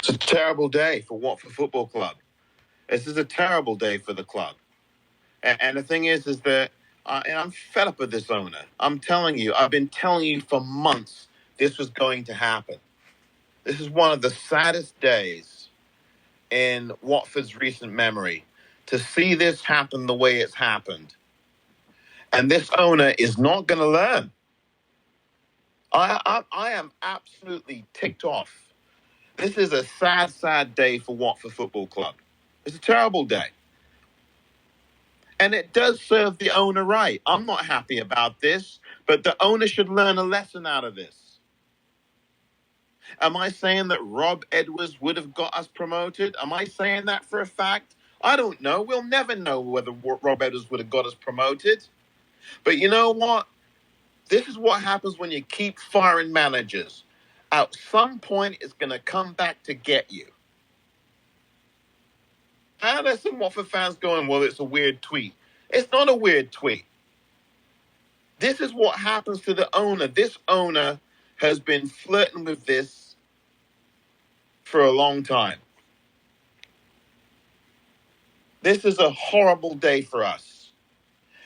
It's a terrible day for Watford Football Club. This is a terrible day for the club. And the thing is that I'm fed up with this owner. I'm telling you, I've been telling you for months this was going to happen. This is one of the saddest days in Watford's recent memory to see this happen the way it's happened. And this owner is not going to learn. I am absolutely ticked off. This is a sad, sad day for Watford Football Club. It's a terrible day. And it does serve the owner right. I'm not happy about this, but the owner should learn a lesson out of this. Am I saying that Rob Edwards would have got us promoted? Am I saying that for a fact? I don't know. We'll never know whether Rob Edwards would have got us promoted. But you know what? This is what happens when you keep firing managers. At some point, it's going to come back to get you. And there's some Watford fans going, well, it's a weird tweet. It's not a weird tweet. This is what happens to the owner. This owner has been flirting with this for a long time. This is a horrible day for us.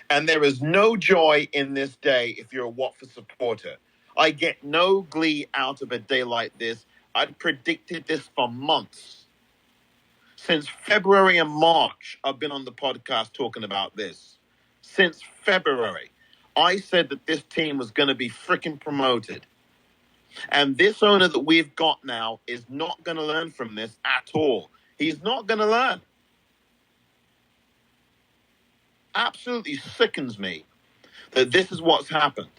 And there is no joy in this day if you're a Watford supporter. I get no glee out of a day like this. I'd predicted this for months. Since February and March, I've been on the podcast talking about this. Since February, I said that this team was going to be freaking promoted. And this owner that we've got now is not going to learn from this at all. He's not going to learn. Absolutely sickens me that this is what's happened.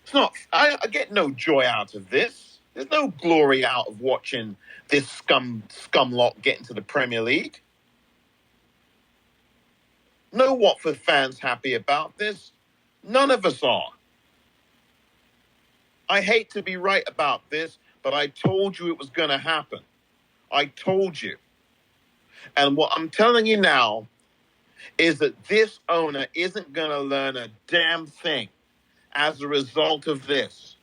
It's not. I get no joy out of this. There's no glory out of watching this scum lot get into the Premier League. No Watford fans happy about this. None of us are. I hate to be right about this, but I told you it was going to happen. I told you. And what I'm telling you now is that this owner isn't going to learn a damn thing as a result of this.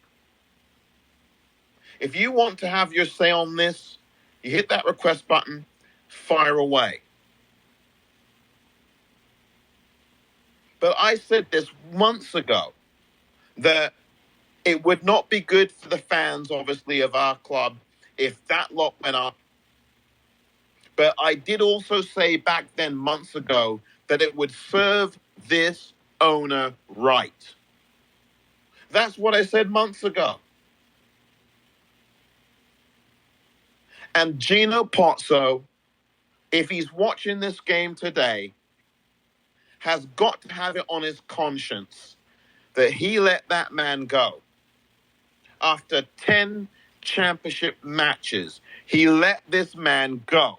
If you want to have your say on this, you hit that request button, fire away. But I said this months ago, that it would not be good for the fans, obviously, of our club if that lot went up. But I did also say back then, months ago, that it would serve this owner right. That's what I said months ago. And Gino Pozzo, if he's watching this game today, has got to have it on his conscience that he let that man go. After 10 championship matches, he let this man go.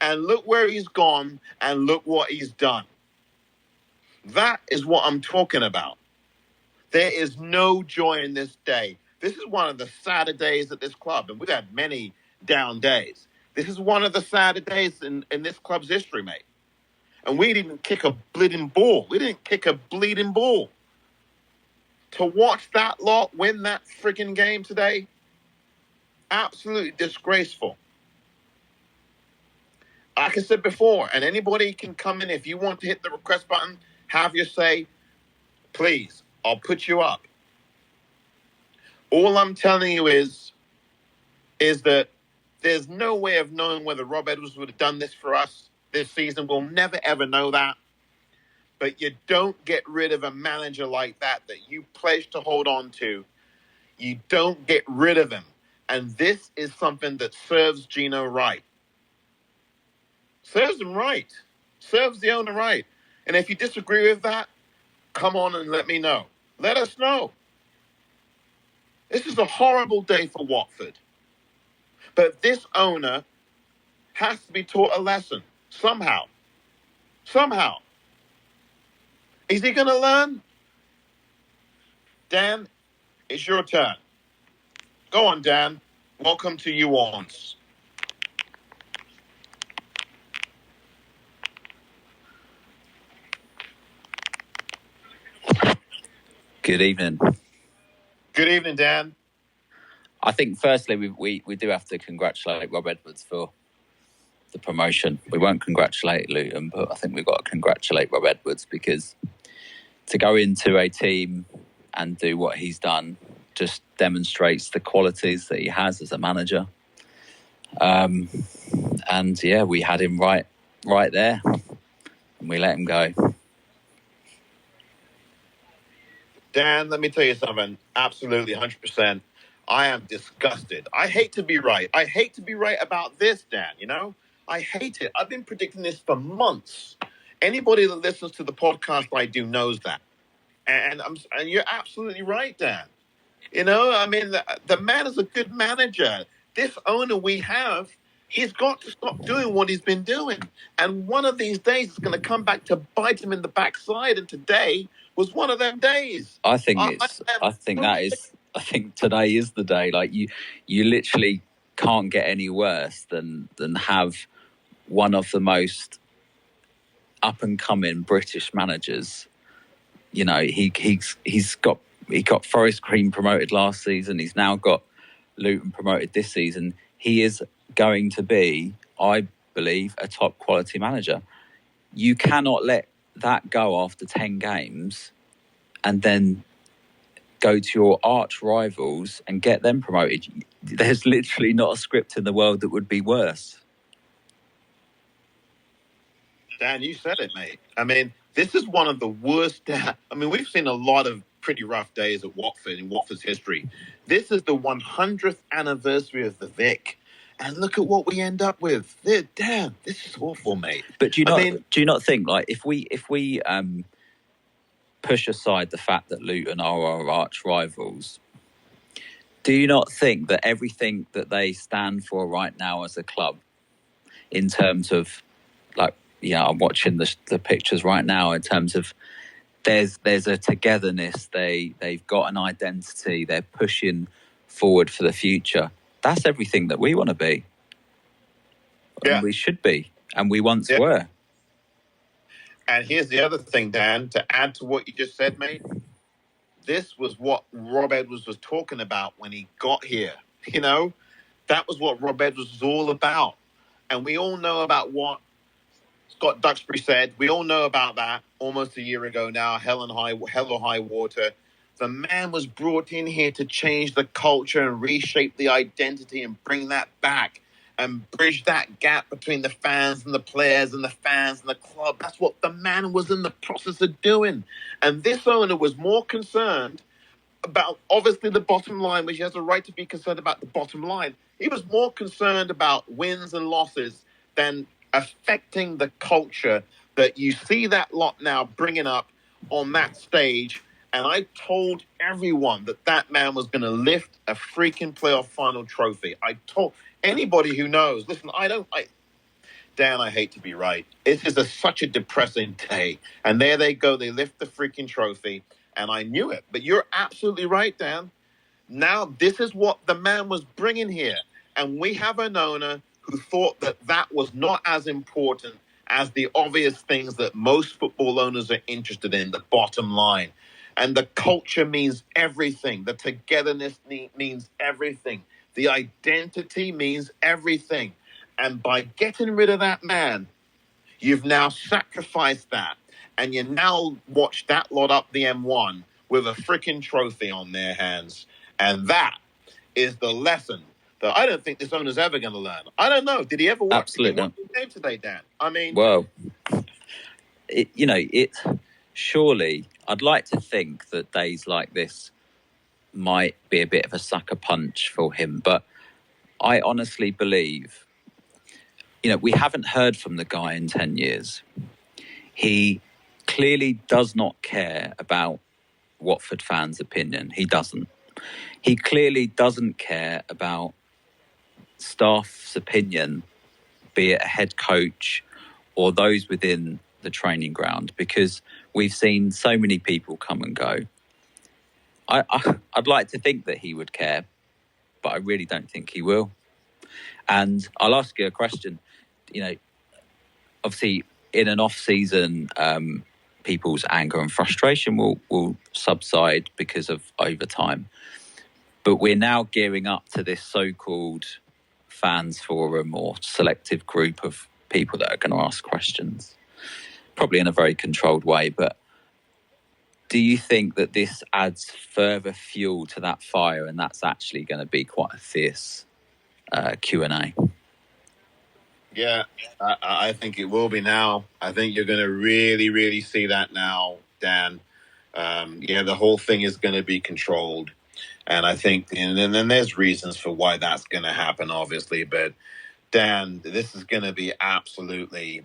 And look where he's gone, and look what he's done. That is what I'm talking about. There is no joy in this day. This is one of the sadder days at this club, and we've had many down days. This is one of the sadder days in this club's history, mate. And we didn't kick a bleeding ball. We didn't kick a bleeding ball. To watch that lot win that freaking game today, absolutely disgraceful. Like I said before, and anybody can come in, if you want to hit the request button, have your say, please, I'll put you up. All I'm telling you is that there's no way of knowing whether Rob Edwards would have done this for us this season. We'll never, ever know that. But you don't get rid of a manager like that you pledged to hold on to. You don't get rid of him. And this is something that serves Gino right. Serves him right. Serves the owner right. And if you disagree with that, come on and let me know. Let us know. This is a horrible day for Watford. But this owner has to be taught a lesson. Somehow. Somehow. Is he going to learn? Dan, it's your turn. Go on, Dan. Welcome to you, Orns. Good evening. Good evening, Dan. I think firstly we do have to congratulate Rob Edwards for the promotion. We won't congratulate Luton, but I think we've got to congratulate Rob Edwards, because to go into a team and do what he's done just demonstrates the qualities that he has as a manager. And yeah, we had him right there, and we let him go. Dan, let me tell you something. Absolutely, 100%. I am disgusted. I hate to be right. I hate to be right about this, Dan, you know? I hate it. I've been predicting this for months. Anybody that listens to the podcast I do knows that. And you're absolutely right, Dan. You know, I mean, the man is a good manager. This owner we have, he's got to stop doing what he's been doing. And one of these days, it's going to come back to bite him in the backside. And today was one of them days. I think today is the day. Like you literally can't get any worse than have one of the most up and coming British managers. You know, he got Forest Green promoted last season. He's now got Luton promoted this season. He is going to be, I believe, a top quality manager. You cannot let that go after 10 games and then go to your arch rivals and get them promoted. There's literally not a script in the world that would be worse. Dan, you said it, mate. I mean, this is one of the worst. I mean, we've seen a lot of pretty rough days at Watford in Watford's history. This is the 100th anniversary of the Vic. And look at what we end up with. Damn, this is awful, mate. But do you not think, like, if we push aside the fact that Luton are our arch rivals, do you not think that everything that they stand for right now as a club, in terms of, like, yeah, I'm watching the pictures right now, in terms of there's a togetherness, they've got an identity, they're pushing forward for the future. That's everything that we want to be. Yeah. And we should be, and we once were. And here's the other thing, Dan, to add to what you just said, mate. This was what Rob Edwards was talking about when he got here. You know, that was what Rob Edwards was all about. And we all know about what Scott Duxbury said. We all know about that almost a year ago now, hell or high water. The man was brought in here to change the culture and reshape the identity and bring that back and bridge that gap between the fans and the players and the fans and the club. That's what the man was in the process of doing. And this owner was more concerned about, obviously, the bottom line, which he has a right to be concerned about the bottom line. He was more concerned about wins and losses than affecting the culture that you see that lot now bringing up on that stage. And I told everyone that man was going to lift a freaking playoff final trophy. I told anybody who knows, listen, Dan, I hate to be right. It is such a depressing day. And there they go. They lift the freaking trophy. And I knew it. But you're absolutely right, Dan. Now, this is what the man was bringing here. And we have an owner who thought that was not as important as the obvious things that most football owners are interested in, the bottom line. And the culture means everything. The togetherness means everything. The identity means everything. And by getting rid of that man, you've now sacrificed that. And you now watch that lot up the M1 with a freaking trophy on their hands. And that is the lesson that I don't think this owner's ever going to learn. I don't know. Did he ever watch the game today, Dan? I mean... Well, surely, I'd like to think that days like this might be a bit of a sucker punch for him. But I honestly believe, we haven't heard from the guy in 10 years. He clearly does not care about Watford fans' opinion. He doesn't. He clearly doesn't care about staff's opinion, be it a head coach or those within the training ground, because we've seen so many people come and go. I'd like to think that he would care, but I really don't think he will. And I'll ask you a question. Obviously, in an off-season, people's anger and frustration will subside because of overtime. But we're now gearing up to this so-called fans forum or selective group of people that are going to ask questions, probably in a very controlled way. But do you think that this adds further fuel to that fire, and that's actually going to be quite a fierce Q&A? Yeah, I think it will be now. I think you're going to really, really see that now, Dan. The whole thing is going to be controlled. And I think, and then there's reasons for why that's going to happen, obviously. But Dan, this is going to be absolutely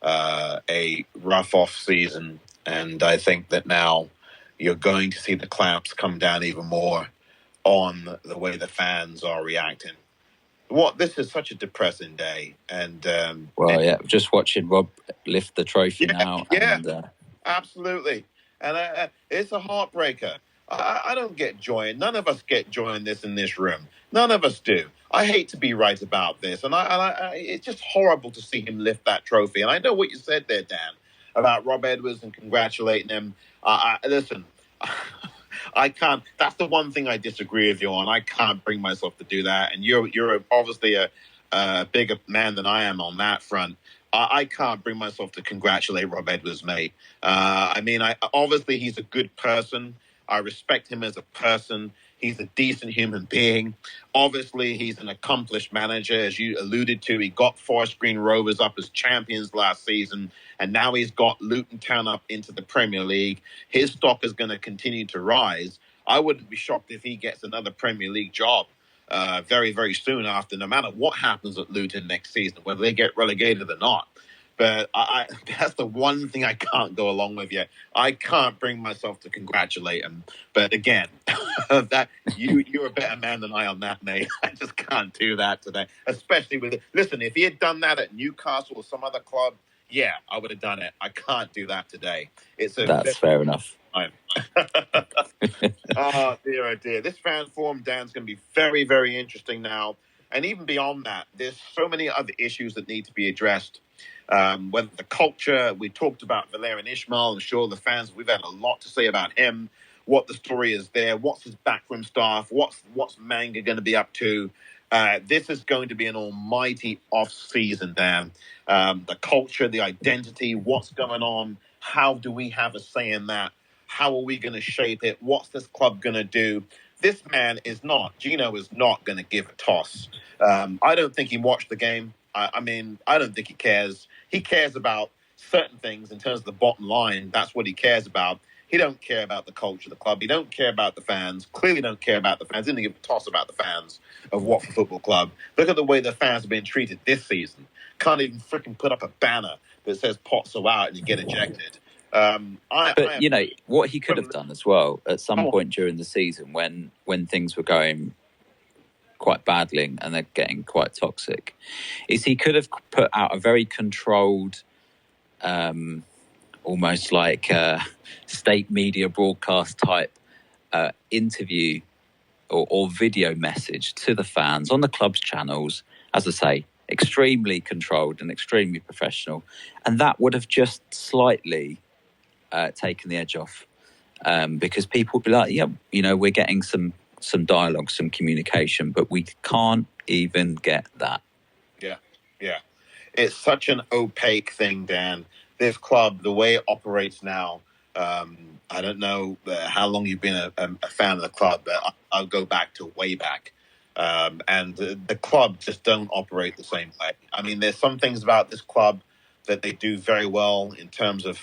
a rough off season. And I think that now you're going to see the clamps come down even more on the way the fans are reacting. This is such a depressing day, and just watching Rob lift the trophy now. Yeah, absolutely, and it's a heartbreaker. I don't get joy. None of us get joy in this room. None of us do. I hate to be right about this, and it's just horrible to see him lift that trophy. And I know what you said there, Dan, about Rob Edwards and congratulating him. Listen. I can't. That's the one thing I disagree with you on. I can't bring myself to do that. And you're obviously a bigger man than I am on that front. I can't bring myself to congratulate Rob Edwards, mate. Obviously he's a good person. I respect him as a person. He's a decent human being. Obviously, he's an accomplished manager, as you alluded to. He got Forest Green Rovers up as champions last season, and now he's got Luton Town up into the Premier League. His stock is going to continue to rise. I wouldn't be shocked if he gets another Premier League job very, very soon after, no matter what happens at Luton next season, whether they get relegated or not. But that's the one thing I can't go along with yet. I can't bring myself to congratulate him. But again, that you're a better man than I on that, mate. I just can't do that today. Especially listen, if he had done that at Newcastle or some other club, yeah, I would have done it. I can't do that today. That's fair enough. Oh dear. This fan forum, Dan's going to be very, very interesting now. And even beyond that, there's so many other issues that need to be addressed. Whether the culture, we talked about Valerian Ismail, I'm sure the fans, we've had a lot to say about him, what the story is there, what's his backroom staff, what's Manga going to be up to. This is going to be an almighty off-season, Dan. The culture, the identity, what's going on, how do we have a say in that? How are we going to shape it? What's this club going to do? This man Gino is not going to give a toss. I don't think he watched the game. I don't think he cares. He cares about certain things in terms of the bottom line. That's what he cares about. He don't care about the culture of the club. He don't care about the fans. Clearly don't care about the fans. He didn't give a toss about the fans of Watford Football Club. Look at the way the fans have been treated this season. Can't even freaking put up a banner that says Potts are out and you get ejected. What he could have done as well at some point during the season when things were going quite badly and they're getting quite toxic, is he could have put out a very controlled, almost like state media broadcast type interview or video message to the fans on the club's channels, as I say, extremely controlled and extremely professional. And that would have just slightly taken the edge off, because people would be like, we're getting some dialogue, some communication, but we can't even get that. Yeah. It's such an opaque thing, Dan. This club, the way it operates now, I don't know how long you've been a fan of the club, but I'll go back to way back. And the club just don't operate the same way. I mean, there's some things about this club that they do very well in terms of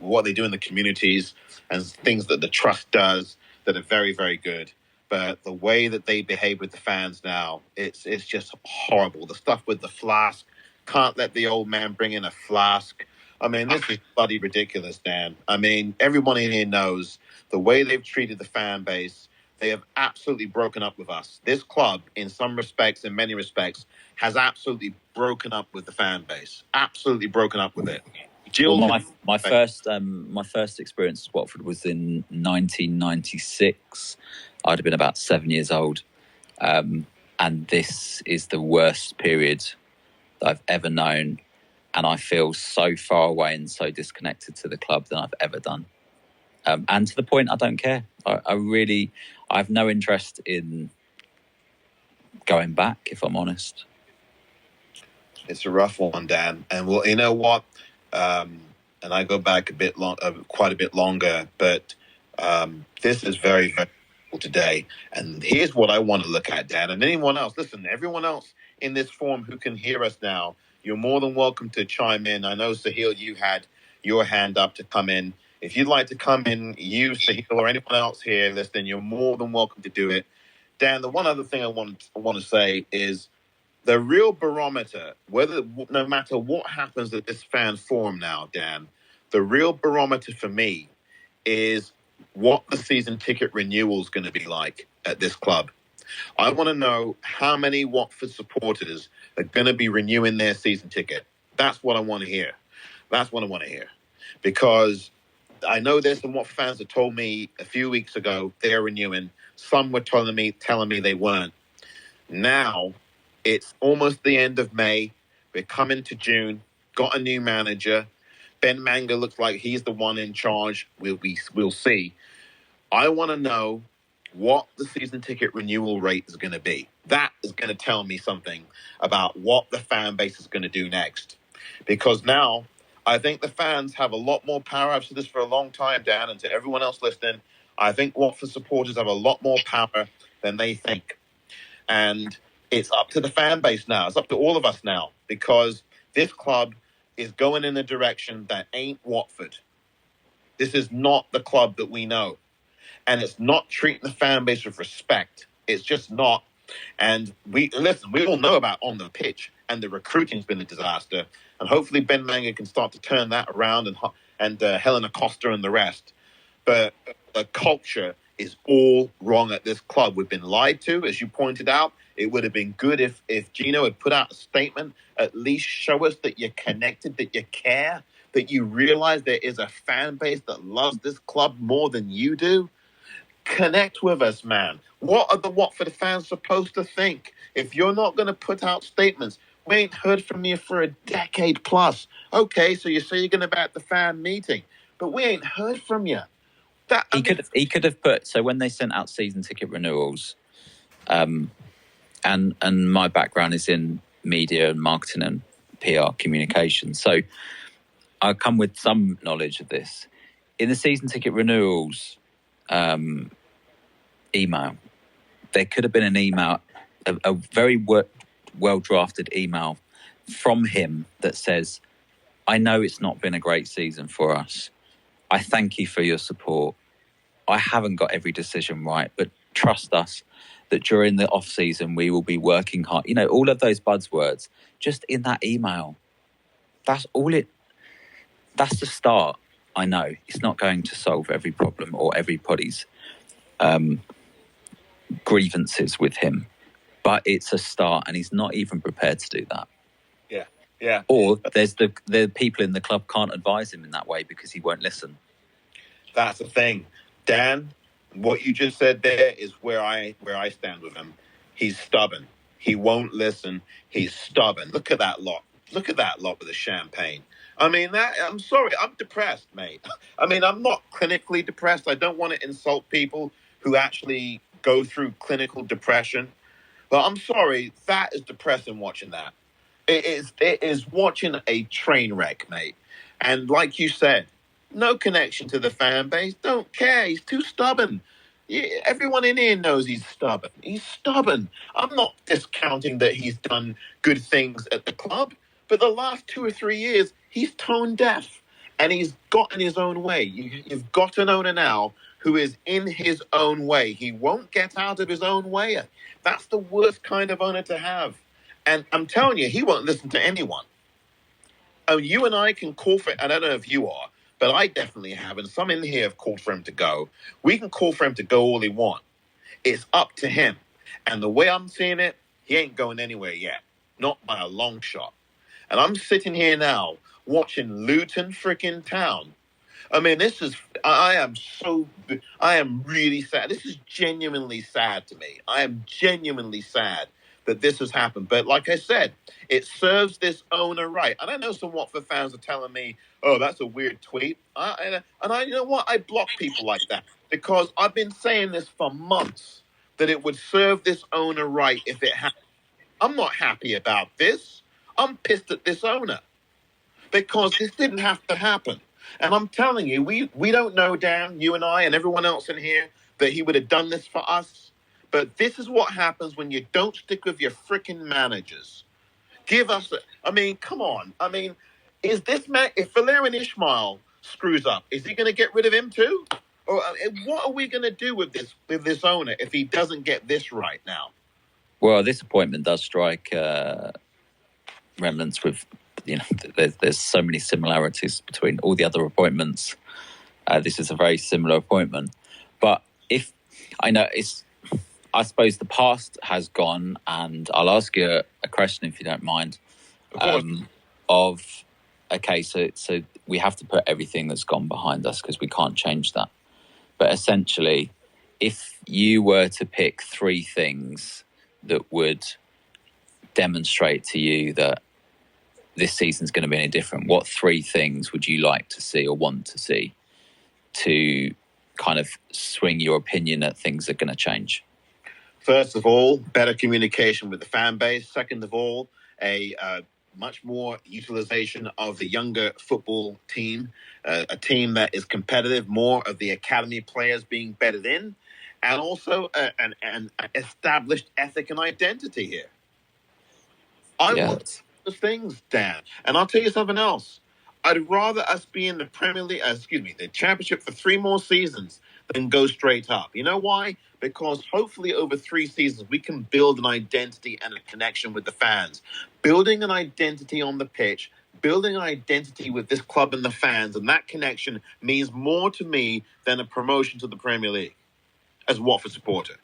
what they do in the communities and things that the trust does that are very, very good. But the way that they behave with the fans now, it's just horrible. The stuff with the flask, can't let the old man bring in a flask. I mean, this is bloody ridiculous, Dan. I mean, everyone in here knows the way they've treated the fan base. They have absolutely broken up with us. This club, in some respects, in many respects, has absolutely broken up with the fan base. Absolutely broken up with it. My first experience at Watford was in 1996. I'd have been about 7 years old. And this is the worst period that I've ever known. And I feel so far away and so disconnected to the club than I've ever done. And to the point, I don't care. I have no interest in going back, if I'm honest. It's a rough one, Dan. And well, you know what? And I go back quite a bit longer, but this is very, very cool today. And here's what I want to look at, Dan, and anyone else. Listen, everyone else in this forum who can hear us now, you're more than welcome to chime in. I know, Sahil, you had your hand up to come in. If you'd like to come in, you, Sahil, or anyone else here listening, you're more than welcome to do it. Dan, the one other thing I want to say is the real barometer, no matter what happens at this fan forum now, Dan, the real barometer for me is what the season ticket renewal is going to be like at this club. I want to know how many Watford supporters are going to be renewing their season ticket. That's what I want to hear. That's what I want to hear. Because I know there's some Watford fans that told me a few weeks ago they're renewing. Some were telling me they weren't. Now, it's almost the end of May. We're coming to June. Got a new manager. Ben Manga looks like he's the one in charge. We'll see. I want to know what the season ticket renewal rate is going to be. That is going to tell me something about what the fan base is going to do next. Because now, I think the fans have a lot more power. I've said this for a long time, Dan, and to everyone else listening, I think Watford supporters have a lot more power than they think. And it's up to the fan base now. It's up to all of us now, because this club is going in a direction that ain't Watford. This is not the club that we know. And it's not treating the fan base with respect. It's just not. And we all know about on the pitch, and the recruiting's been a disaster. And hopefully Ben Manga can start to turn that around, and Helena Costa and the rest. But the culture is all wrong at this club. We've been lied to, as you pointed out. It would have been good if Gino had put out a statement, at least show us that you're connected, that you care, that you realize there is a fan base that loves this club more than you do. Connect with us, man. What are the Watford fans supposed to think? If you're not going to put out statements, we ain't heard from you for a decade plus. Okay, so you say you're going to be at the fan meeting, but we ain't heard from you. He could have put, so when they sent out season ticket renewals, and my background is in media and marketing and PR communication, so I come with some knowledge of this. In the season ticket renewals email, there could have been an email, a very well drafted email from him that says, I know it's not been a great season for us. I thank you for your support. I haven't got every decision right, but trust us that during the off season we will be working hard. You know, all of those buzzwords just in that email. That's the start. I know it's not going to solve every problem or everybody's grievances with him, but it's a start, and he's not even prepared to do that. Yeah. Or there's the people in the club can't advise him in that way because he won't listen. That's the thing. Dan, what you just said there is where I stand with him. He's stubborn. He won't listen. He's stubborn. Look at that lot. Look at that lot with the champagne. I mean, I'm sorry. I'm depressed, mate. I mean, I'm not clinically depressed. I don't want to insult people who actually go through clinical depression. But I'm sorry. That is depressing watching that. It is watching a train wreck, mate. And like you said, no connection to the fan base. Don't care. He's too stubborn. Everyone in here knows he's stubborn. He's stubborn. I'm not discounting that he's done good things at the club, but the last 2 or 3 years, he's tone deaf, and he's got in his own way. You've got an owner now who is in his own way. He won't get out of his own way. That's the worst kind of owner to have. And I'm telling you, he won't listen to anyone. Oh, you and I can call for it. I don't know if you are, but I definitely have, and some in here have called for him to go. We can call for him to go all he wants. It's up to him. And the way I'm seeing it, he ain't going anywhere yet. Not by a long shot. And I'm sitting here now watching Luton freaking Town. I mean, I am really sad. This is genuinely sad to me. I am genuinely sad that this has happened. But like I said, it serves this owner right. And I know some Watford fans are telling me, oh, that's a weird tweet. You know what? I block people like that. because I've been saying this for months that it would serve this owner right if it happened. I'm not happy about this. I'm pissed at this owner because this didn't have to happen. And I'm telling you, we don't know, Dan, you and I and everyone else in here, that he would have done this for us. But this is what happens when you don't stick with your freaking managers. Give us, I mean, come on. I mean, is this man, if Valerian Ismail screws up, is he going to get rid of him too? Or what are we going to do with this owner if he doesn't get this right now? Well, this appointment does strike remnants with, there's so many similarities between all the other appointments. This is a very similar appointment. But if I know I suppose the past has gone, and I'll ask you a question if you don't mind. Okay, so we have to put everything that's gone behind us because we can't change that. But essentially, if you were to pick three things that would demonstrate to you that this season's going to be any different, what three things would you like to see or want to see to kind of swing your opinion that things are going to change? First of all, better communication with the fan base. Second of all, a much more utilization of the younger football team, a team that is competitive, more of the academy players being bedded in, and also an established ethic and identity here. I want those things, Dan. And I'll tell you something else. I'd rather us be in the Premier League, the Championship for 3 more seasons than go straight up. You know why? Because hopefully over 3 seasons, we can build an identity and a connection with the fans. Building an identity on the pitch, building an identity with this club and the fans, and that connection means more to me than a promotion to the Premier League as a Watford supporter.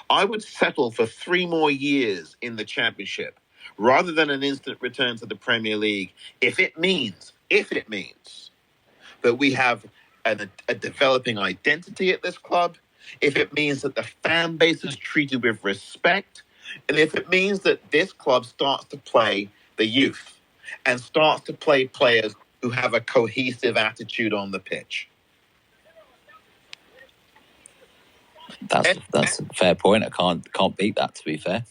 I would settle for 3 more years in the Championship rather than an instant return to the Premier League if it means that we have a developing identity at this club, if it means that the fan base is treated with respect, and if it means that this club starts to play the youth and starts to play players who have a cohesive attitude on the pitch. That's a fair point. I can't beat that, to be fair.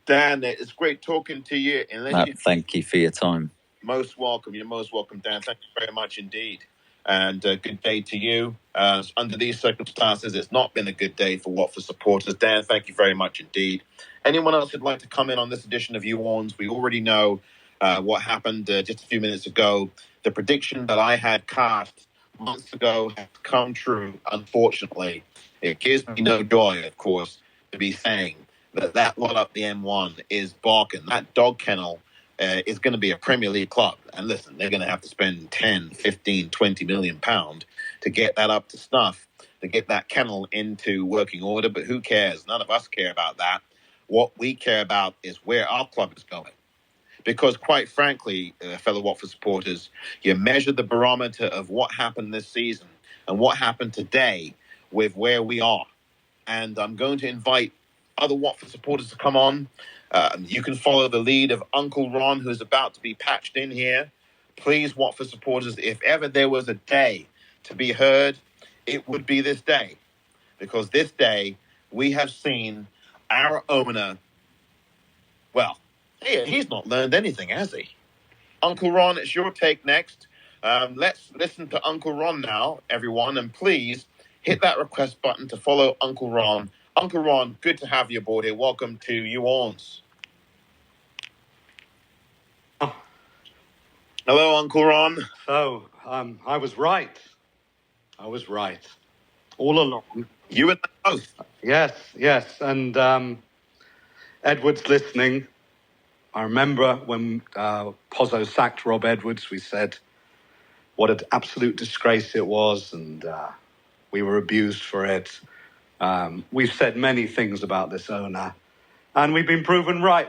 Dan, it's great talking to you. Thank you for your time. Most welcome. You're most welcome, Dan. Thank you very much indeed. And good day to you. Under these circumstances, it's not been a good day for Watford supporters. Dan, thank you very much indeed. Anyone else who'd like to come in on this edition of Orns? We already know what happened just a few minutes ago. The prediction that I had cast months ago has come true, unfortunately. It gives me no joy, of course, to be saying that lot up the M1 is barking. That dog kennel is going to be a Premier League club. And listen, they're going to have to spend 10, 15, 20 million pounds to get that up to snuff, to get that kennel into working order. But who cares? None of us care about that. What we care about is where our club is going. Because quite frankly, fellow Watford supporters, you measure the barometer of what happened this season and what happened today with where we are. And I'm going to invite other Watford supporters to come on. You can follow the lead of Uncle Ron, who's about to be patched in here. Please, Watford supporters, if ever there was a day to be heard, it would be this day. Because this day, we have seen our owner, well, he's not learned anything, has he? Uncle Ron, it's your take next. Let's listen to Uncle Ron now, everyone. And please hit that request button to follow Uncle Ron. Uncle Ron, good to have you aboard here. Welcome to Orns. Oh. Hello, Uncle Ron. So, I was right. All along. You and I both. Yes. And Edwards listening. I remember when Pozzo sacked Rob Edwards, we said what an absolute disgrace it was, and we were abused for it. We've said many things about this owner, and we've been proven right.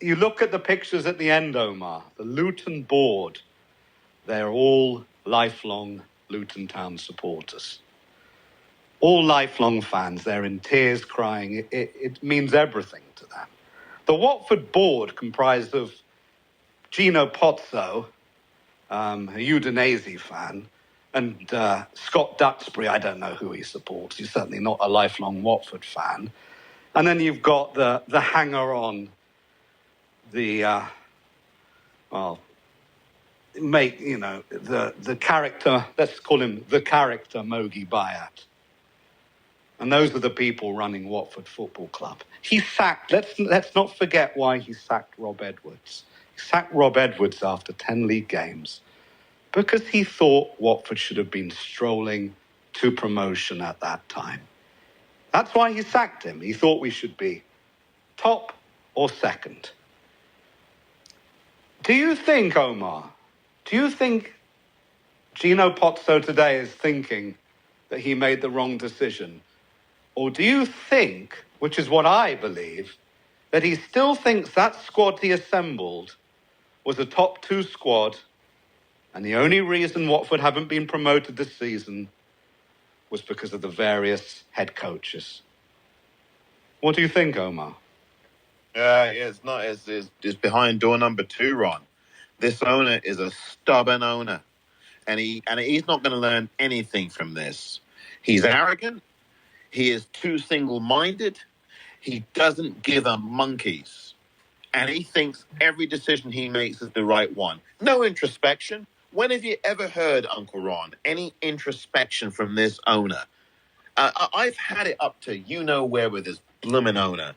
You look at the pictures at the end, Omar, the Luton board, they're all lifelong Luton Town supporters. All lifelong fans. They're in tears crying. It means everything to them. The Watford board, comprised of Gino Pozzo, a Udinese fan, And Scott Duxbury, I don't know who he supports. He's certainly not a lifelong Watford fan. And then you've got the hanger-on, the character. Let's call him the character Mogi Bayat. And those are the people running Watford Football Club. He sacked. Let's not forget why he sacked Rob Edwards. He sacked Rob Edwards after 10 league games because he thought Watford should have been strolling to promotion at that time. That's why he sacked him. He thought we should be top or second. Do you think, Omar, Gino Pozzo today is thinking that he made the wrong decision? Or do you think, which is what I believe, that he still thinks that squad he assembled was a top 2 squad, and the only reason Watford haven't been promoted this season was because of the various head coaches? What do you think, Omar? It's not. It's behind door number 2, Ron. This owner is a stubborn owner, and he's not going to learn anything from this. He's arrogant. He is too single-minded. He doesn't give a monkey's, and he thinks every decision he makes is the right one. No introspection. When have you ever heard, Uncle Ron, any introspection from this owner? I've had it up to you-know-where with this bloomin' owner.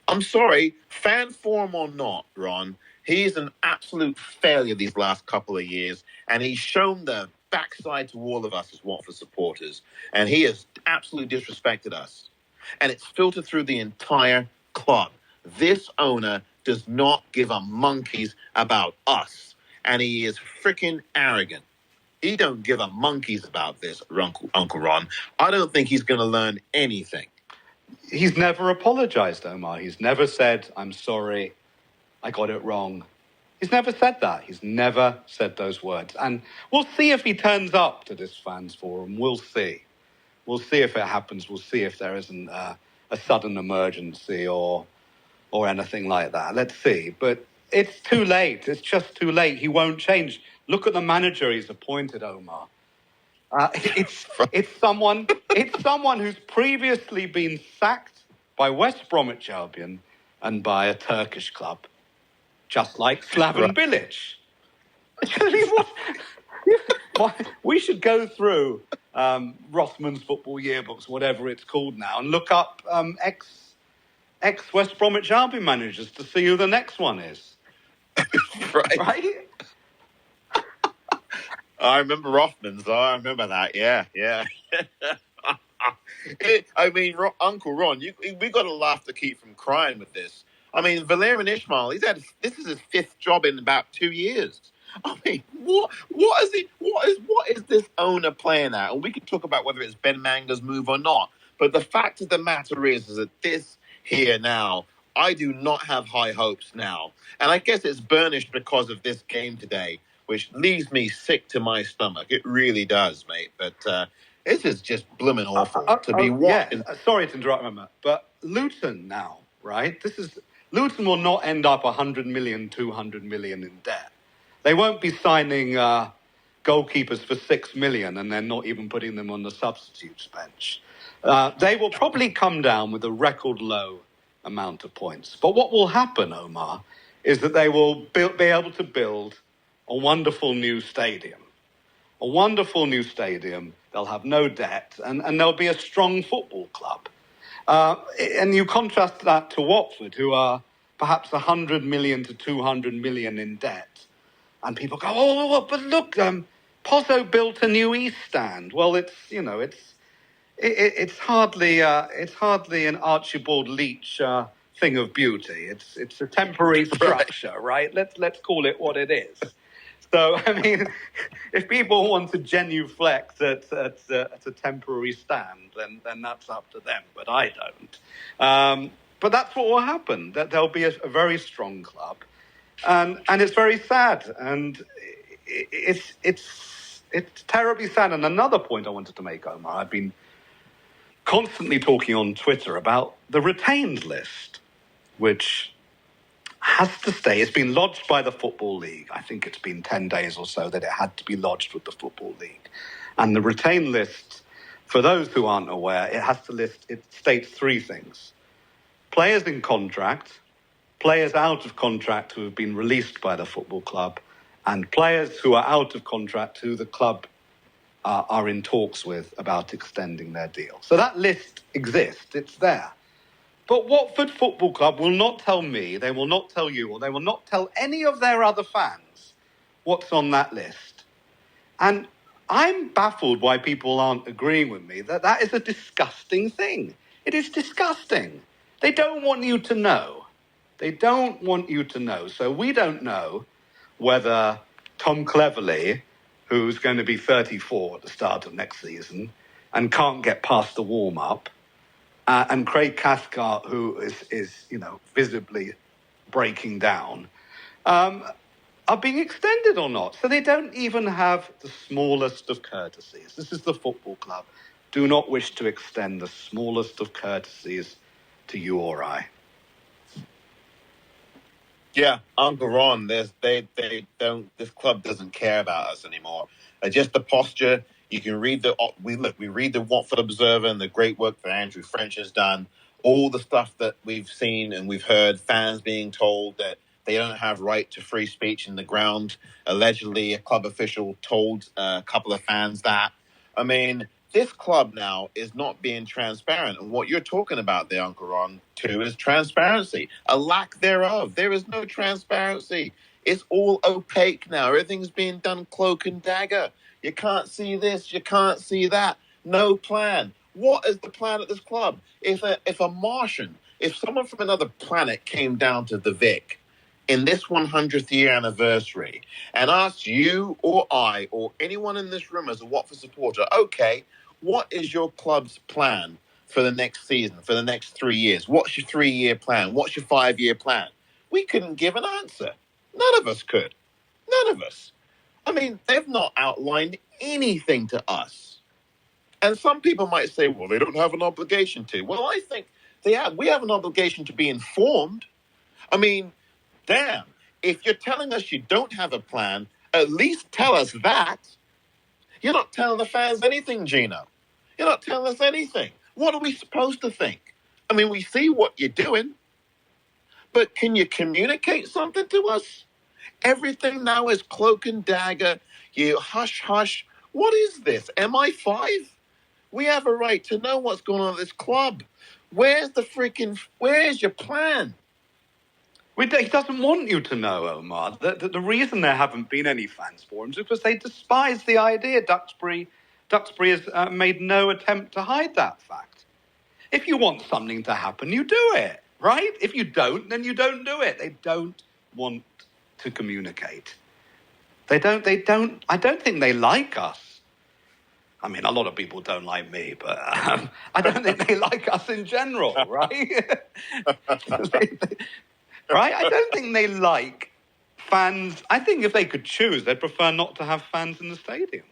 I'm sorry, fan form or not, Ron, he's an absolute failure these last couple of years, and he's shown the backside to all of us as Watford supporters, and he has absolutely disrespected us. And it's filtered through the entire club. This owner does not give a monkey's about us, and he is freaking arrogant. He don't give a monkey's about this, Uncle Ron. I don't think he's going to learn anything. He's never apologized, Omar. He's never said, I'm sorry, I got it wrong. He's never said that. He's never said those words. And we'll see if he turns up to this fans forum. We'll see. We'll see if it happens. We'll see if there isn't a sudden emergency or anything like that. Let's see. But it's too late. It's just too late. He won't change. Look at the manager he's appointed, Omar. It's someone who's previously been sacked by West Bromwich Albion and by a Turkish club, just like Slaven Bilic. We should go through Rothman's football yearbooks, whatever it's called now, and look up ex West Bromwich Albion managers to see who the next one is. Right? I remember Rothman's. I remember that. Yeah. Uncle Ron, we got to laugh to keep from crying with this. I mean, Valerian Ismail, this is his 5th job in about 2 years. I mean, what is this owner playing at? And we can talk about whether it's Ben Manga's move or not. But the fact of the matter is that this here now, I do not have high hopes now. And I guess it's burnished because of this game today, which leaves me sick to my stomach. It really does, mate. But this is just blooming awful to be watching. Yeah. Sorry to interrupt, Matt, but Luton now, right? Luton will not end up 100 million, 200 million in debt. They won't be signing goalkeepers for 6 million and then not even putting them on the substitutes bench. They will probably come down with a record low amount of points. But what will happen, Omar, is that they will be able to build a wonderful new stadium. A wonderful new stadium. They'll have no debt, and they'll be a strong football club. And you contrast that to Watford, who are perhaps 100 million to 200 million in debt. And people go, oh, but look, Pozzo built a new East Stand. Well, it's hardly an Archibald Leach thing of beauty. It's a temporary structure, right? Let's call it what it is. So, I mean, if people want to genuflect at a temporary stand, then that's up to them, but I don't. But that's what will happen, that there'll be a very strong club. And it's very sad, and it's terribly sad. And another point I wanted to make, Omar, I've been constantly talking on Twitter about the retained list, which has to stay. It's been lodged by the Football League. I think it's been 10 days or so that it had to be lodged with the Football League. And the retained list, for those who aren't aware, it states three things. Players in contract, players out of contract who have been released by the football club, and players who are out of contract who the club are in talks with about extending their deal. So that list exists, it's there. But Watford Football Club will not tell me, they will not tell you, or they will not tell any of their other fans what's on that list. And I'm baffled why people aren't agreeing with me that is a disgusting thing. It is disgusting. They don't want you to know. They don't want you to know. So we don't know whether Tom Cleverley, who's going to be 34 at the start of next season and can't get past the warm-up, and Craig Cathcart, who is visibly breaking down, are being extended or not. So they don't even have the smallest of courtesies. This is the football club. Do not wish to extend the smallest of courtesies to you or I. Yeah, Uncle Ron, this club doesn't care about us anymore. Just the posture. You can read we read the Watford Observer and the great work that Andrew French has done. All the stuff that we've seen and we've heard, fans being told that they don't have right to free speech in the ground. Allegedly, a club official told a couple of fans that. I mean, this club now is not being transparent. And what you're talking about there, Uncle Ron, too, is transparency. A lack thereof. There is no transparency. It's all opaque now. Everything's being done cloak and dagger. You can't see this. You can't see that. No plan. What is the plan at this club? If a Martian, if someone from another planet came down to the Vic in this 100th year anniversary and asked you or I or anyone in this room as a Watford supporter, okay, what is your club's plan for the next season, for the next 3 years? What's your 3-year plan? What's your 5-year plan? We couldn't give an answer. None of us could. None of us. I mean, they've not outlined anything to us. And some people might say, well, they don't have an obligation to. Well, I think we have an obligation to be informed. I mean, damn, if you're telling us you don't have a plan, at least tell us that. You're not telling the fans anything, Gino. You're not telling us anything. What are we supposed to think? I mean, we see what you're doing, but can you communicate something to us? Everything now is cloak and dagger. You hush, hush. What is this? MI5? We have a right to know what's going on at this club. Where's your plan? He doesn't want you to know, Omar. The reason there haven't been any fans forums is because they despise the idea. Duxbury has made no attempt to hide that fact. If you want something to happen, you do it, right? If you don't, then you don't do it. They don't want to communicate. I don't think they like us. I mean, a lot of people don't like me, but I don't think they like us in general, right? Right? I don't think they like fans. I think if they could choose, they'd prefer not to have fans in the stadium.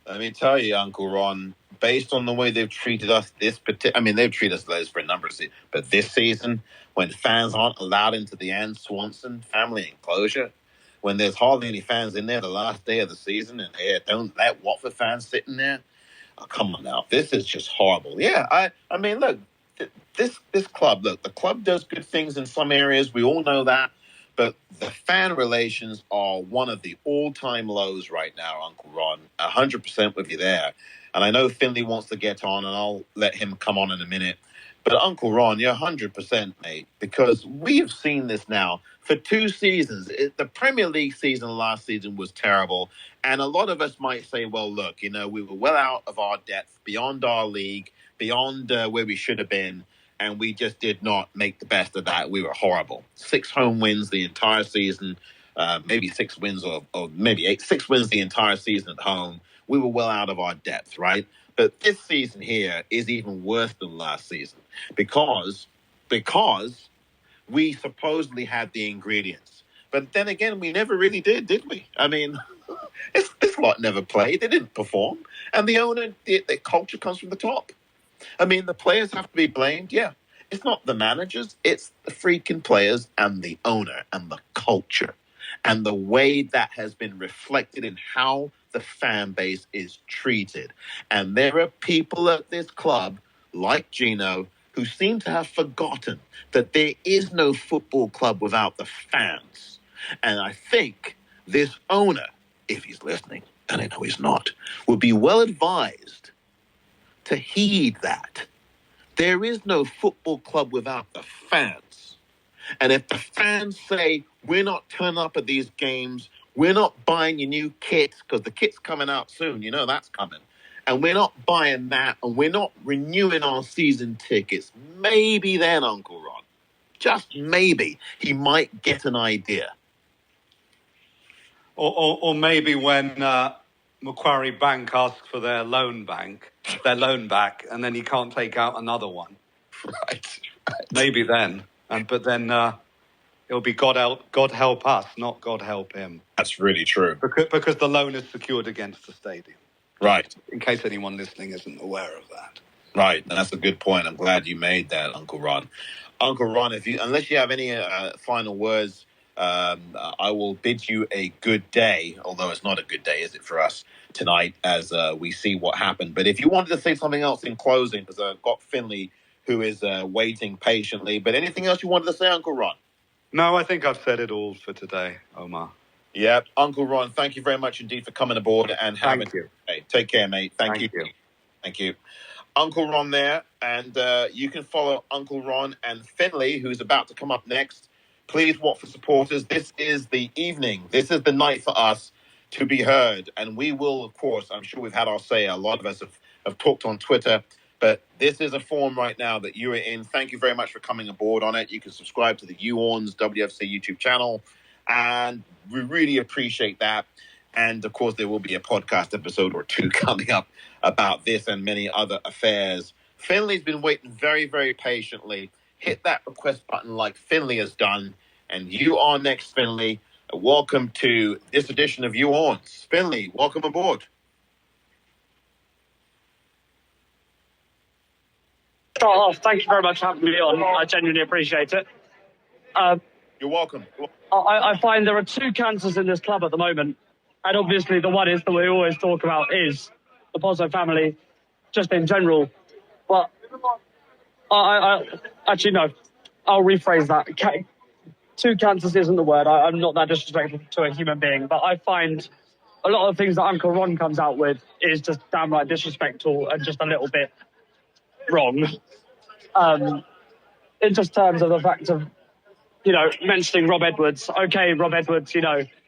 Let me tell you, Uncle Ron, based on the way they've treated us they've treated us for a number of seasons, but this season, when fans aren't allowed into the Ann Swanson family enclosure, when there's hardly any fans in there the last day of the season, and they don't let Watford fans sit in there, oh, come on now, this is just horrible. Yeah, I mean, look, this club, look, the club does good things in some areas. We all know that. But the fan relations are one of the all-time lows right now, Uncle Ron. 100% with you there. And I know Finley wants to get on, and I'll let him come on in a minute. But Uncle Ron, you're 100%, mate, because we've seen this now for 2 seasons. The Premier League season last season was terrible. And a lot of us might say, well, look, we were well out of our depth, beyond our league, beyond where we should have been. And we just did not make the best of that. We were horrible. 6 home wins the entire season, maybe 6 wins or maybe 8. 6 wins the entire season at home. We were well out of our depth, right? But this season here is even worse than last season because we supposedly had the ingredients. But then again, we never really did we? I mean, this lot never played. They didn't perform. And the owner, the culture comes from the top. I mean, the players have to be blamed. Yeah, it's not the managers. It's the freaking players and the owner and the culture and the way that has been reflected in how the fan base is treated. And there are people at this club, like Gino, who seem to have forgotten that there is no football club without the fans. And I think this owner, if he's listening, and I know he's not, would be well advised to heed that. There is no football club without the fans. And if the fans say, we're not turning up at these games, we're not buying your new kit, because the kit's coming out soon, you know that's coming, and we're not buying that, and we're not renewing our season tickets, maybe then, Uncle Ron, just maybe, he might get an idea. Or maybe when Macquarie Bank asks for their loan back, and then he can't take out another one. Right. Maybe then. But then it'll be God help us, not God help him. That's really true. Because the loan is secured against the stadium. Right. In case anyone listening isn't aware of that. Right. And that's a good point. I'm glad you made that, Uncle Ron. Uncle Ron, unless you have any final words, I will bid you a good day, although it's not a good day, is it, for us tonight, as we see what happened. But if you wanted to say something else in closing, because I've got Finley, who is waiting patiently. But anything else you wanted to say, Uncle Ron? No, I think I've said it all for today, Omar. Yeah, Uncle Ron, thank you very much indeed for coming aboard and having you. Hey, take care, mate. Thank you. Thank you. Uncle Ron there, and you can follow Uncle Ron and Finley, who's about to come up next. Please, Watford supporters, this is the evening. This is the night for us to be heard. And we will, of course, I'm sure we've had our say. A lot of us have talked on Twitter. But this is a forum right now that you are in. Thank you very much for coming aboard on it. You can subscribe to the Orns WFC YouTube channel. And we really appreciate that. And, of course, there will be a podcast episode or two coming up about this and many other affairs. Finley's been waiting very, very patiently. Hit that request button like Finley has done. And you are next, Finley. Welcome to this edition of Orns. Finley, welcome aboard. Start off, thank you very much for having me on. I genuinely appreciate it. You're welcome. I find there are two cancers in this club at the moment. And obviously the one is that we always talk about is the Pozzo family, just in general. But I actually, no, I'll rephrase that. Two cancers isn't the word. I'm not that disrespectful to a human being. But I find a lot of things that Uncle Ron comes out with is just downright disrespectful and just a little bit wrong. In just terms of the fact of, mentioning Rob Edwards. Okay, Rob Edwards,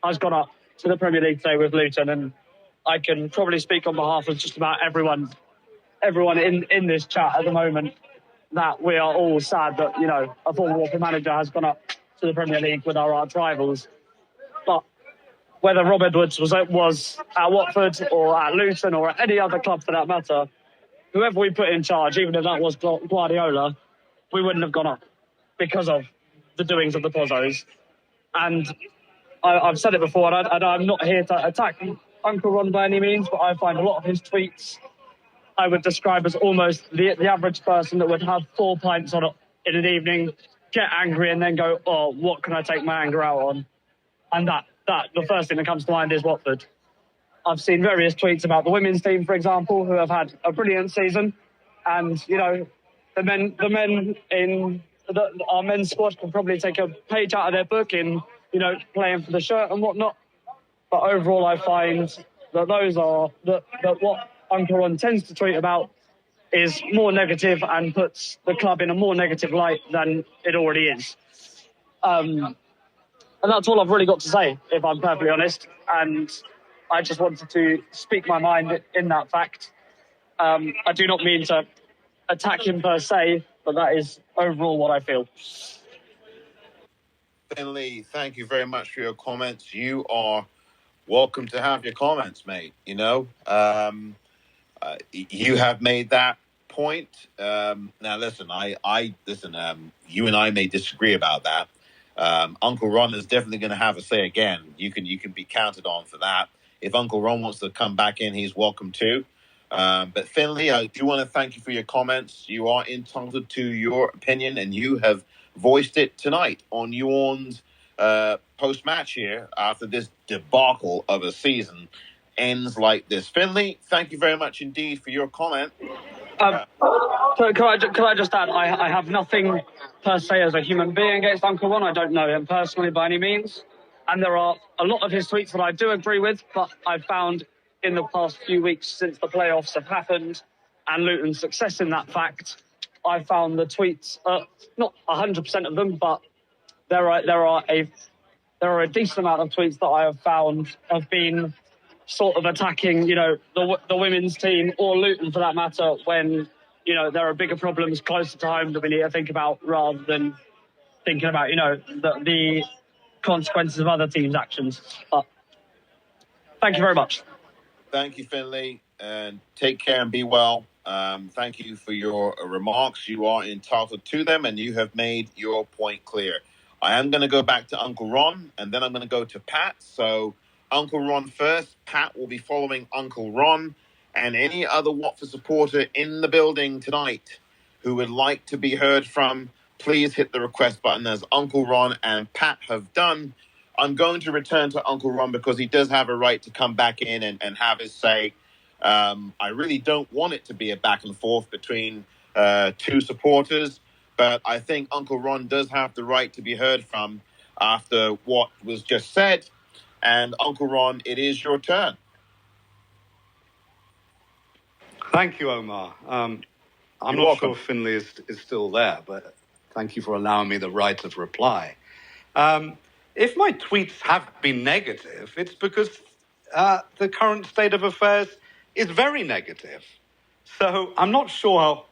has gone up to the Premier League today with Luton, and I can probably speak on behalf of just about everyone in this chat at the moment that we are all sad that, a former Watford manager has gone up to the Premier League with our arch rivals. But whether Rob Edwards was at Watford or at Luton or at any other club for that matter, whoever we put in charge, even if that was Guardiola, we wouldn't have gone up because of the doings of the Pozzos. And I've said it before, and I'm not here to attack Uncle Ron by any means, but I find a lot of his tweets I would describe as almost the average person that would have 4 pints on it in an evening, get angry, and then go, oh, what can I take my anger out on? And that the first thing that comes to mind is Watford. I've seen various tweets about the women's team, for example, who have had a brilliant season. And, the men in our men's squad can probably take a page out of their book in, playing for the shirt and whatnot. But overall, I find that that what Uncle Ron tends to tweet about is more negative and puts the club in a more negative light than it already is. And that's all I've really got to say, if I'm perfectly honest. And I just wanted to speak my mind in that fact. I do not mean to attack him per se, but that is overall what I feel. Finley, thank you very much for your comments. You are welcome to have your comments, mate. You have made that point. Now, listen, you and I may disagree about that. Uncle Ron is definitely going to have a say again. You can be counted on for that. If Uncle Ron wants to come back in, he's welcome to. But Finley, I do want to thank you for your comments. You are entitled to your opinion, and you have voiced it tonight on Orns post-match here after this debacle of a season. ends like this. Finley, thank you very much indeed for your comment. So can I just add, I have nothing per se as a human being against Uncle Ron. I don't know him personally by any means. And there are a lot of his tweets that I do agree with, but I've found in the past few weeks since the playoffs have happened and Luton's success in that fact, I found the tweets, not 100% of them, but there are a decent amount of tweets that I have found have been sort of attacking, the women's team or Luton for that matter, when, there are bigger problems closer to home that we need to think about rather than thinking about, the consequences of other teams' actions. But thank you very much. Thank you, Finley, and take care and be well. Thank you for your remarks. You are entitled to them, and you have made your point clear. I am going to go back to Uncle Ron, and then I'm going to go to Pat. So Uncle Ron first. Pat will be following Uncle Ron, and any other Watford supporter in the building tonight who would like to be heard from, please hit the request button as Uncle Ron and Pat have done. I'm going to return to Uncle Ron because he does have a right to come back in and have his say. I really don't want it to be a back and forth between two supporters, but I think Uncle Ron does have the right to be heard from after what was just said. And Uncle Ron, it is your turn. Thank you, Omar. I'm You're not welcome. sure Finley is still there, but thank you for allowing me the right of reply. If my tweets have been negative, it's because the current state of affairs is very negative. So I'm not sure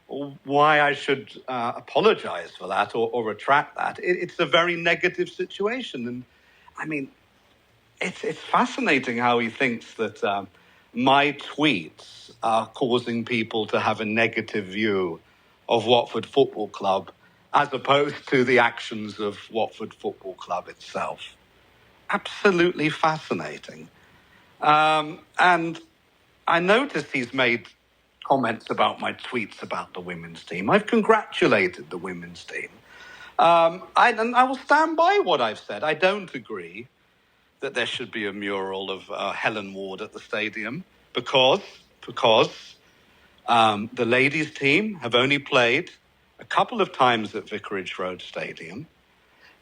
why I should apologize for that or retract that. It's a very negative situation. And I mean, it's fascinating how he thinks that my tweets are causing people to have a negative view of Watford Football Club as opposed to the actions of Watford Football Club itself. Absolutely fascinating. And I noticed he's made comments about my tweets about the women's team. I've congratulated the women's team. And I will stand by what I've said. I don't agree that there should be a mural of Helen Ward at the stadium because the ladies' team have only played a couple of times at Vicarage Road Stadium,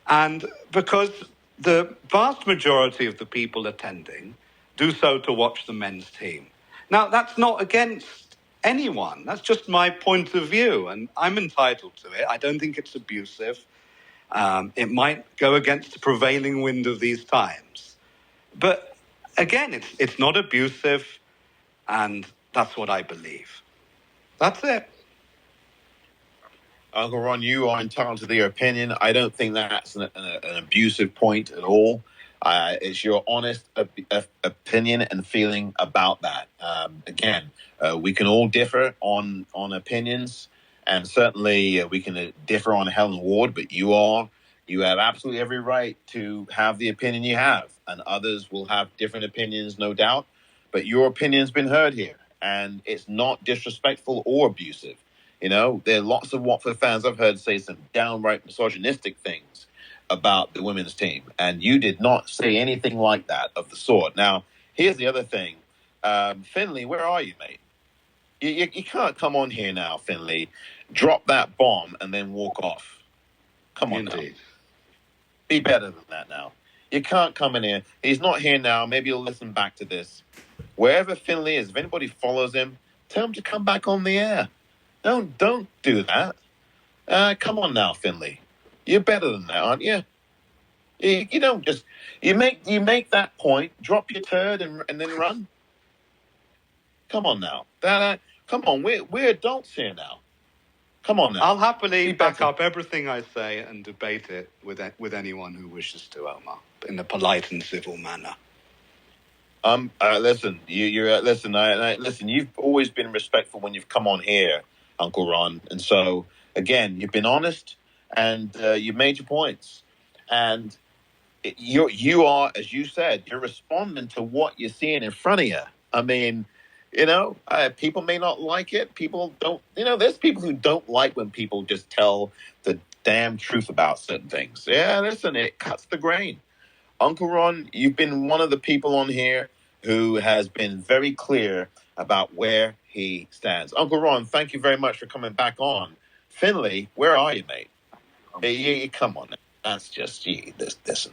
and because the vast majority of the people attending do so to watch the men's team. Now, that's not against anyone. That's just my point of view, and I'm entitled to it. I don't think it's abusive. It might go against the prevailing wind of these times. But again, it's not abusive, and that's what I believe. That's it. Uncle Ron, you are entitled to your opinion. I don't think that's an abusive point at all. It's your honest opinion and feeling about that. Again, we can all differ on opinions, and certainly we can differ on Helen Ward, but you have absolutely every right to have the opinion you have, and others will have different opinions, no doubt. But your opinion's been heard here, and it's not disrespectful or abusive. There are lots of Watford fans I've heard say some downright misogynistic things about the women's team, and you did not say anything like that of the sort. Now, here's the other thing. Finley, where are you, mate? You can't come on here now, Finley, drop that bomb and then walk off. Come on. Indeed. Now. Be better than that now. You can't come in here. He's not here now. Maybe you'll listen back to this. Wherever Finley is, if anybody follows him, tell him to come back on the air. Don't do that. Come on now, Finley. You're better than that, aren't you? You don't just you make that point, drop your turd and then run. Come on now. Come on, we're adults here now. Come on now. I'll happily back up everything I say and debate it with anyone who wishes to, Omar, in a polite and civil manner. Listen, listen. You've always been respectful when you've come on here, Uncle Ron, and so again, you've been honest and you've made your points, and you are, as you said, you're responding to what you're seeing in front of you. I mean, people may not like it. People don't. There's people who don't like when people just tell the damn truth about certain things. Yeah, listen, it cuts the grain. Uncle Ron, you've been one of the people on here who has been very clear about where he stands. Uncle Ron, thank you very much for coming back on. Finley, where are you, mate? Come on, that's just you. Listen,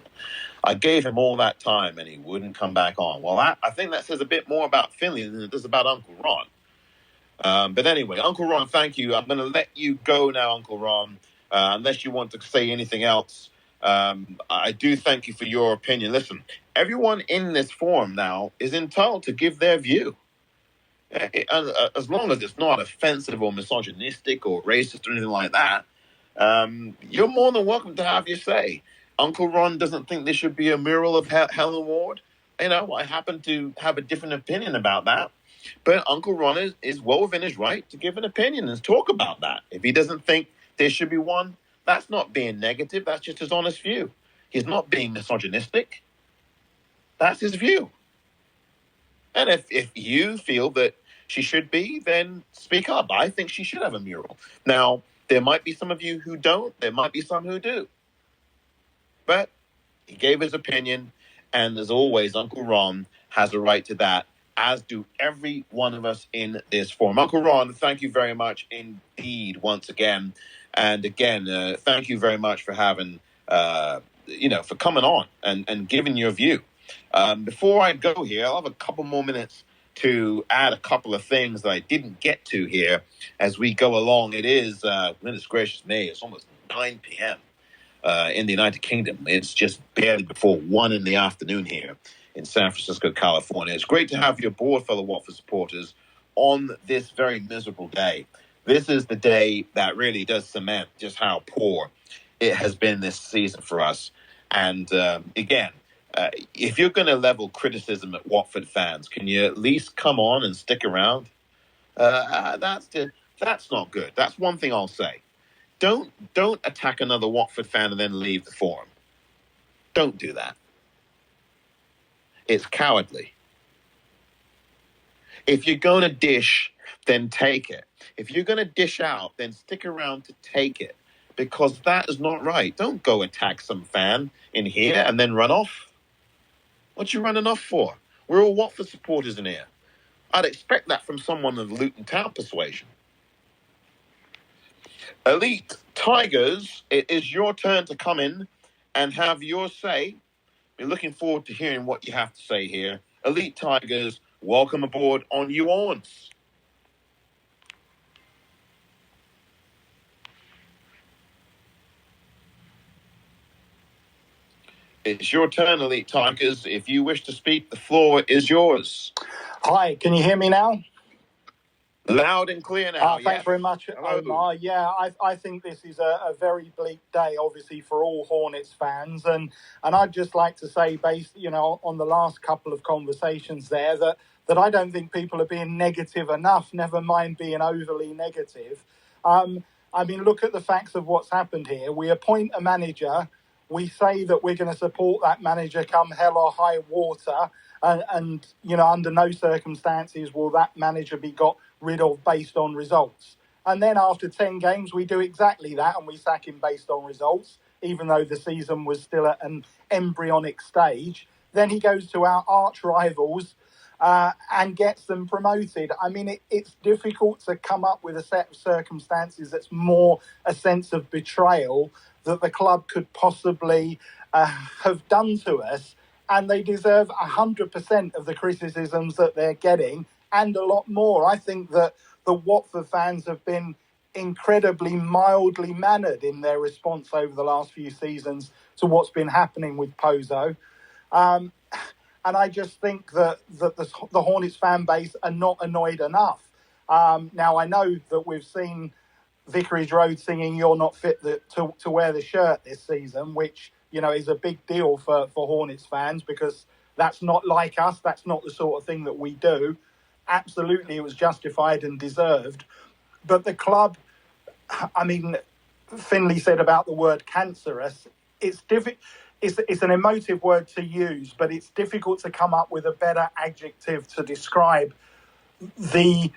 I gave him all that time and he wouldn't come back on. Well, I think that says a bit more about Finley than it does about Uncle Ron. But anyway, Uncle Ron, thank you. I'm going to let you go now, Uncle Ron, unless you want to say anything else. I do thank you for your opinion. Listen, everyone in this forum now is entitled to give their view. As long as it's not offensive or misogynistic or racist or anything like that, you're more than welcome to have your say. Uncle Ron doesn't think there should be a mural of Helen Ward. I happen to have a different opinion about that. But Uncle Ron is well within his right to give an opinion and talk about that. If he doesn't think there should be one, that's not being negative. That's just his honest view. He's not being misogynistic. That's his view. And if you feel that she should be, then speak up. I think she should have a mural. Now, there might be some of you who don't. There might be some who do. But he gave his opinion. And as always, Uncle Ron has a right to that, as do every one of us in this forum. Uncle Ron, thank you very much indeed once again. And again, thank you very much for having, for coming on and giving your view. Before I go here, I'll have a couple more minutes to add a couple of things that I didn't get to here as we go along. It is, goodness gracious me, it's almost 9 p.m. In the United Kingdom. It's just barely before 1 in the afternoon here in San Francisco, California. It's great to have you aboard, fellow Watford supporters, on this very miserable day. This is the day that really does cement just how poor it has been this season for us. And again, if you're going to level criticism at Watford fans, can you at least come on and stick around? That's not good. That's one thing I'll say. Don't attack another Watford fan and then leave the forum. Don't do that. It's cowardly. If you're going to dish, then take it. If you're going to dish out, then stick around to take it, because that is not right. Don't go attack some fan in here and then run off. What you running off for? We're all Watford supporters in here. I'd expect that from someone of Luton Town persuasion. Elite Tigers, it is your turn to come in and have your say. We're looking forward to hearing what you have to say here. Elite Tigers, welcome aboard on you, Orns. It's your turn, Elite Tigers. If you wish to speak, the floor is yours. Hi, can you hear me now? Loud and clear now. Thanks very much, Hello. Omar. Yeah, I think this is a very bleak day, obviously, for all Hornets fans. And I'd just like to say, based, on the last couple of conversations there, that I don't think people are being negative enough, never mind being overly negative. Look at the facts of what's happened here. We appoint a manager. We say that we're going to support that manager come hell or high water. And under no circumstances will that manager be got rid of based on results. And then after 10 games, we do exactly that and we sack him based on results, even though the season was still at an embryonic stage. Then he goes to our arch rivals and gets them promoted. It's difficult to come up with a set of circumstances that's more a sense of betrayal that the club could possibly have done to us. And they deserve 100% of the criticisms that they're getting and a lot more. I think that the Watford fans have been incredibly mildly mannered in their response over the last few seasons to what's been happening with Pozo. And I just think that the Hornets fan base are not annoyed enough. Now, I know that we've seen Vicarage Road singing "You're Not Fit to Wear the Shirt" this season, which is a big deal for Hornets fans, because that's not like us. That's not the sort of thing that we do. Absolutely, it was justified and deserved. But the club, Finley said about the word cancerous. It's an emotive word to use, but it's difficult to come up with a better adjective to describe the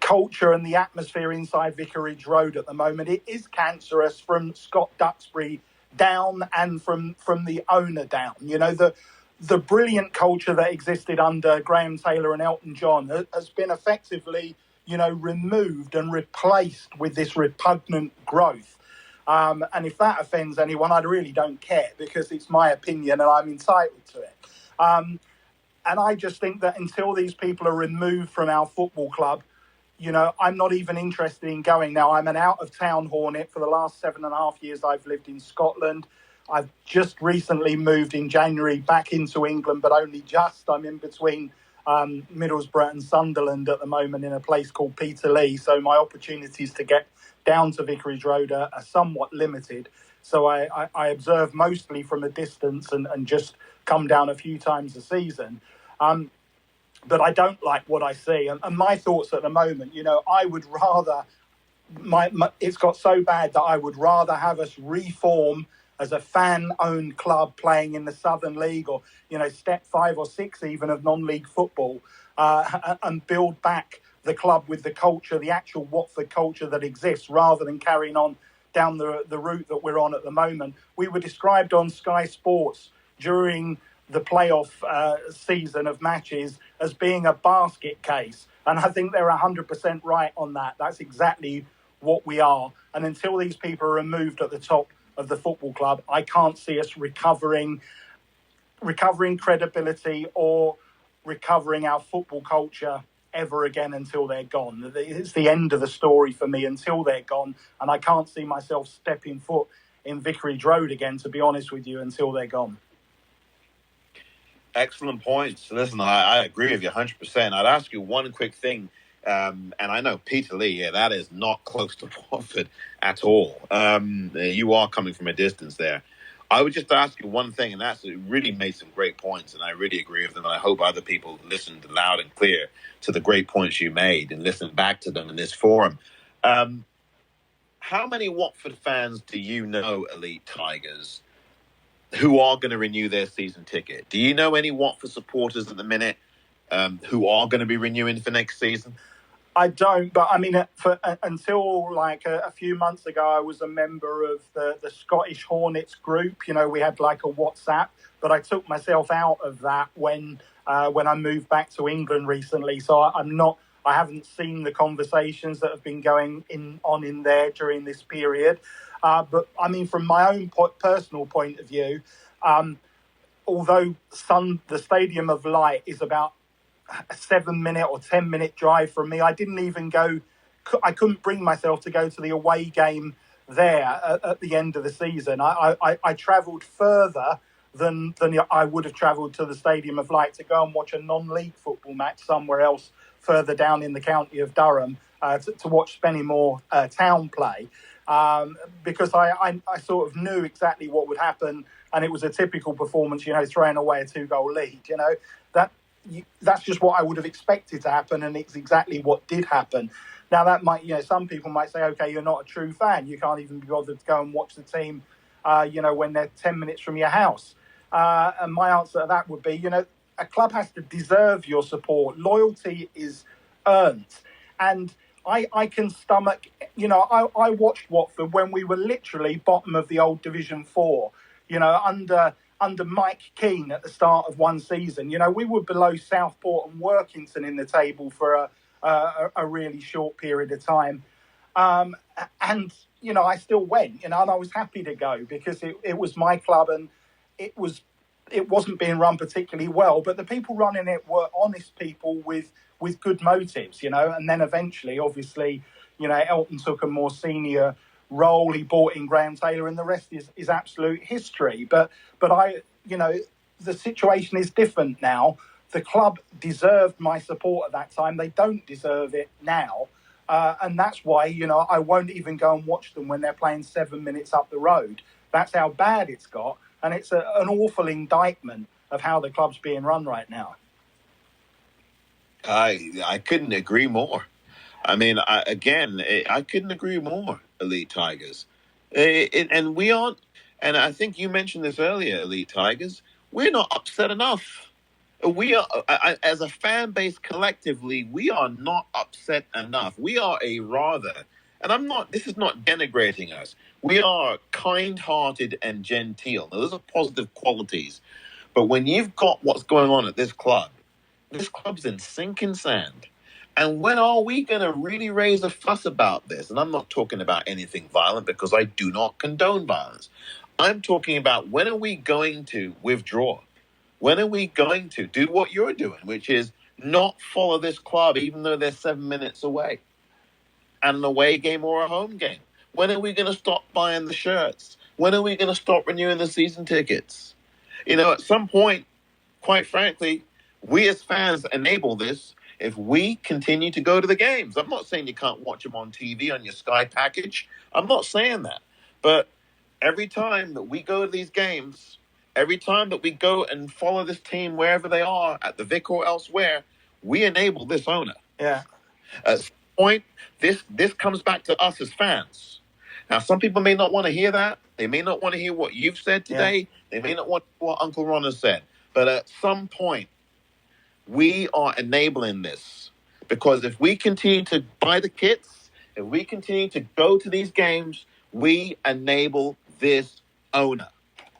culture and the atmosphere inside Vicarage Road at the moment. It is cancerous from Scott Duxbury down and from the owner down. the brilliant culture that existed under Graham Taylor and Elton John has been effectively, removed and replaced with this repugnant growth. And if that offends anyone, I really don't care, because it's my opinion and I'm entitled to it. And I just think that until these people are removed from our football club, I'm not even interested in going. Now, I'm an out-of-town Hornet. For the last 7.5 years, I've lived in Scotland. I've just recently moved in January back into England, but only just. I'm in between Middlesbrough and Sunderland at the moment in a place called Peterlee. So my opportunities to get down to Vicarage Road are somewhat limited. So I observe mostly from a distance and just come down a few times a season. But I don't like what I see. And my thoughts at the moment, I would rather... it's got so bad that I would rather have us reform as a fan-owned club playing in the Southern League, or, step 5 or 6 even of non-league football, and build back the club with the culture, the actual Watford culture that exists, rather than carrying on down the route that we're on at the moment. We were described on Sky Sports during the playoff season of matches as being a basket case. And I think they're 100% right on that. That's exactly what we are. And until these people are removed at the top of the football club, I can't see us recovering credibility or recovering our football culture ever again until they're gone. It's the end of the story for me until they're gone. And I can't see myself stepping foot in Vicarage Road again, to be honest with you, until they're gone. Excellent points. Listen, I agree with you 100%. I'd ask you one quick thing. And I know Peterlee, that is not close to Watford at all. You are coming from a distance there. I would just ask you one thing, and that's, it really made some great points, and I really agree with them, and I hope other people listened loud and clear to the great points you made and listened back to them in this forum. How many Watford fans do you know, Elite Tigers, who are going to renew their season ticket? Do you know any Watford supporters at the minute who are going to be renewing for next season? I don't, but I mean, until like a few months ago, I was a member of the Scottish Hornets group. We had like a WhatsApp, but I took myself out of that when I moved back to England recently. So I haven't seen the conversations that have been going on in there during this period. But I mean, from my own personal point of view, although the Stadium of Light is about a 7-minute or 10-minute drive from me, I couldn't bring myself to go to the away game there at the end of the season. I travelled further than I would have travelled to the Stadium of Light to go and watch a non-league football match somewhere else further down in the county of Durham to watch Spennymoor Town play. Because I sort of knew exactly what would happen, and it was a typical performance, throwing away a 2-goal lead. That's just what I would have expected to happen, and it's exactly what did happen. Now, that might, some people might say, okay, you're not a true fan. You can't even be bothered to go and watch the team, when they're 10 minutes from your house. And my answer to that would be, a club has to deserve your support. Loyalty is earned. And I can stomach, I watched Watford when we were literally bottom of the old Division 4, under Mike Keane at the start of one season. We were below Southport and Workington in the table for a really short period of time. And, I still went, and I was happy to go because it was my club, and it wasn't being run particularly well, but the people running it were honest people with good motives, and then eventually, obviously, Elton took a more senior role. He brought in Graham Taylor, and the rest is absolute history. But the situation is different now. The club deserved my support at that time. They don't deserve it now. And that's why, I won't even go and watch them when they're playing 7 minutes up the road. That's how bad it's got. And it's an awful indictment of how the club's being run right now. I couldn't agree more. I mean, I couldn't agree more, Elite Tigers. And we aren't, and I think you mentioned this earlier, Elite Tigers, we're not upset enough. We are, as a fan base collectively, we are not upset enough. We are and this is not denigrating us. We are kind-hearted and genteel. Now, those are positive qualities. But when you've got what's going on at this club's in sinking sand. And when are we going to really raise a fuss about this? And I'm not talking about anything violent because I do not condone violence. I'm talking about when are we going to withdraw? When are we going to do what you're doing, which is not follow this club even though they're 7 minutes away? And an away game or a home game. When are we going to stop buying the shirts? When are we going to stop renewing the season tickets? At some point, quite frankly, we as fans enable this if we continue to go to the games. I'm not saying you can't watch them on TV on your Sky package. I'm not saying that. But every time that we go to these games, every time that we go and follow this team wherever they are, at the Vic or elsewhere, we enable this owner. Yeah. At some point, this comes back to us as fans. Now, some people may not want to hear that. They may not want to hear what you've said today. Yeah. They may not want what Uncle Ron has said. But at some point, we are enabling this. Because if we continue to buy the kits, if we continue to go to these games, we enable this owner.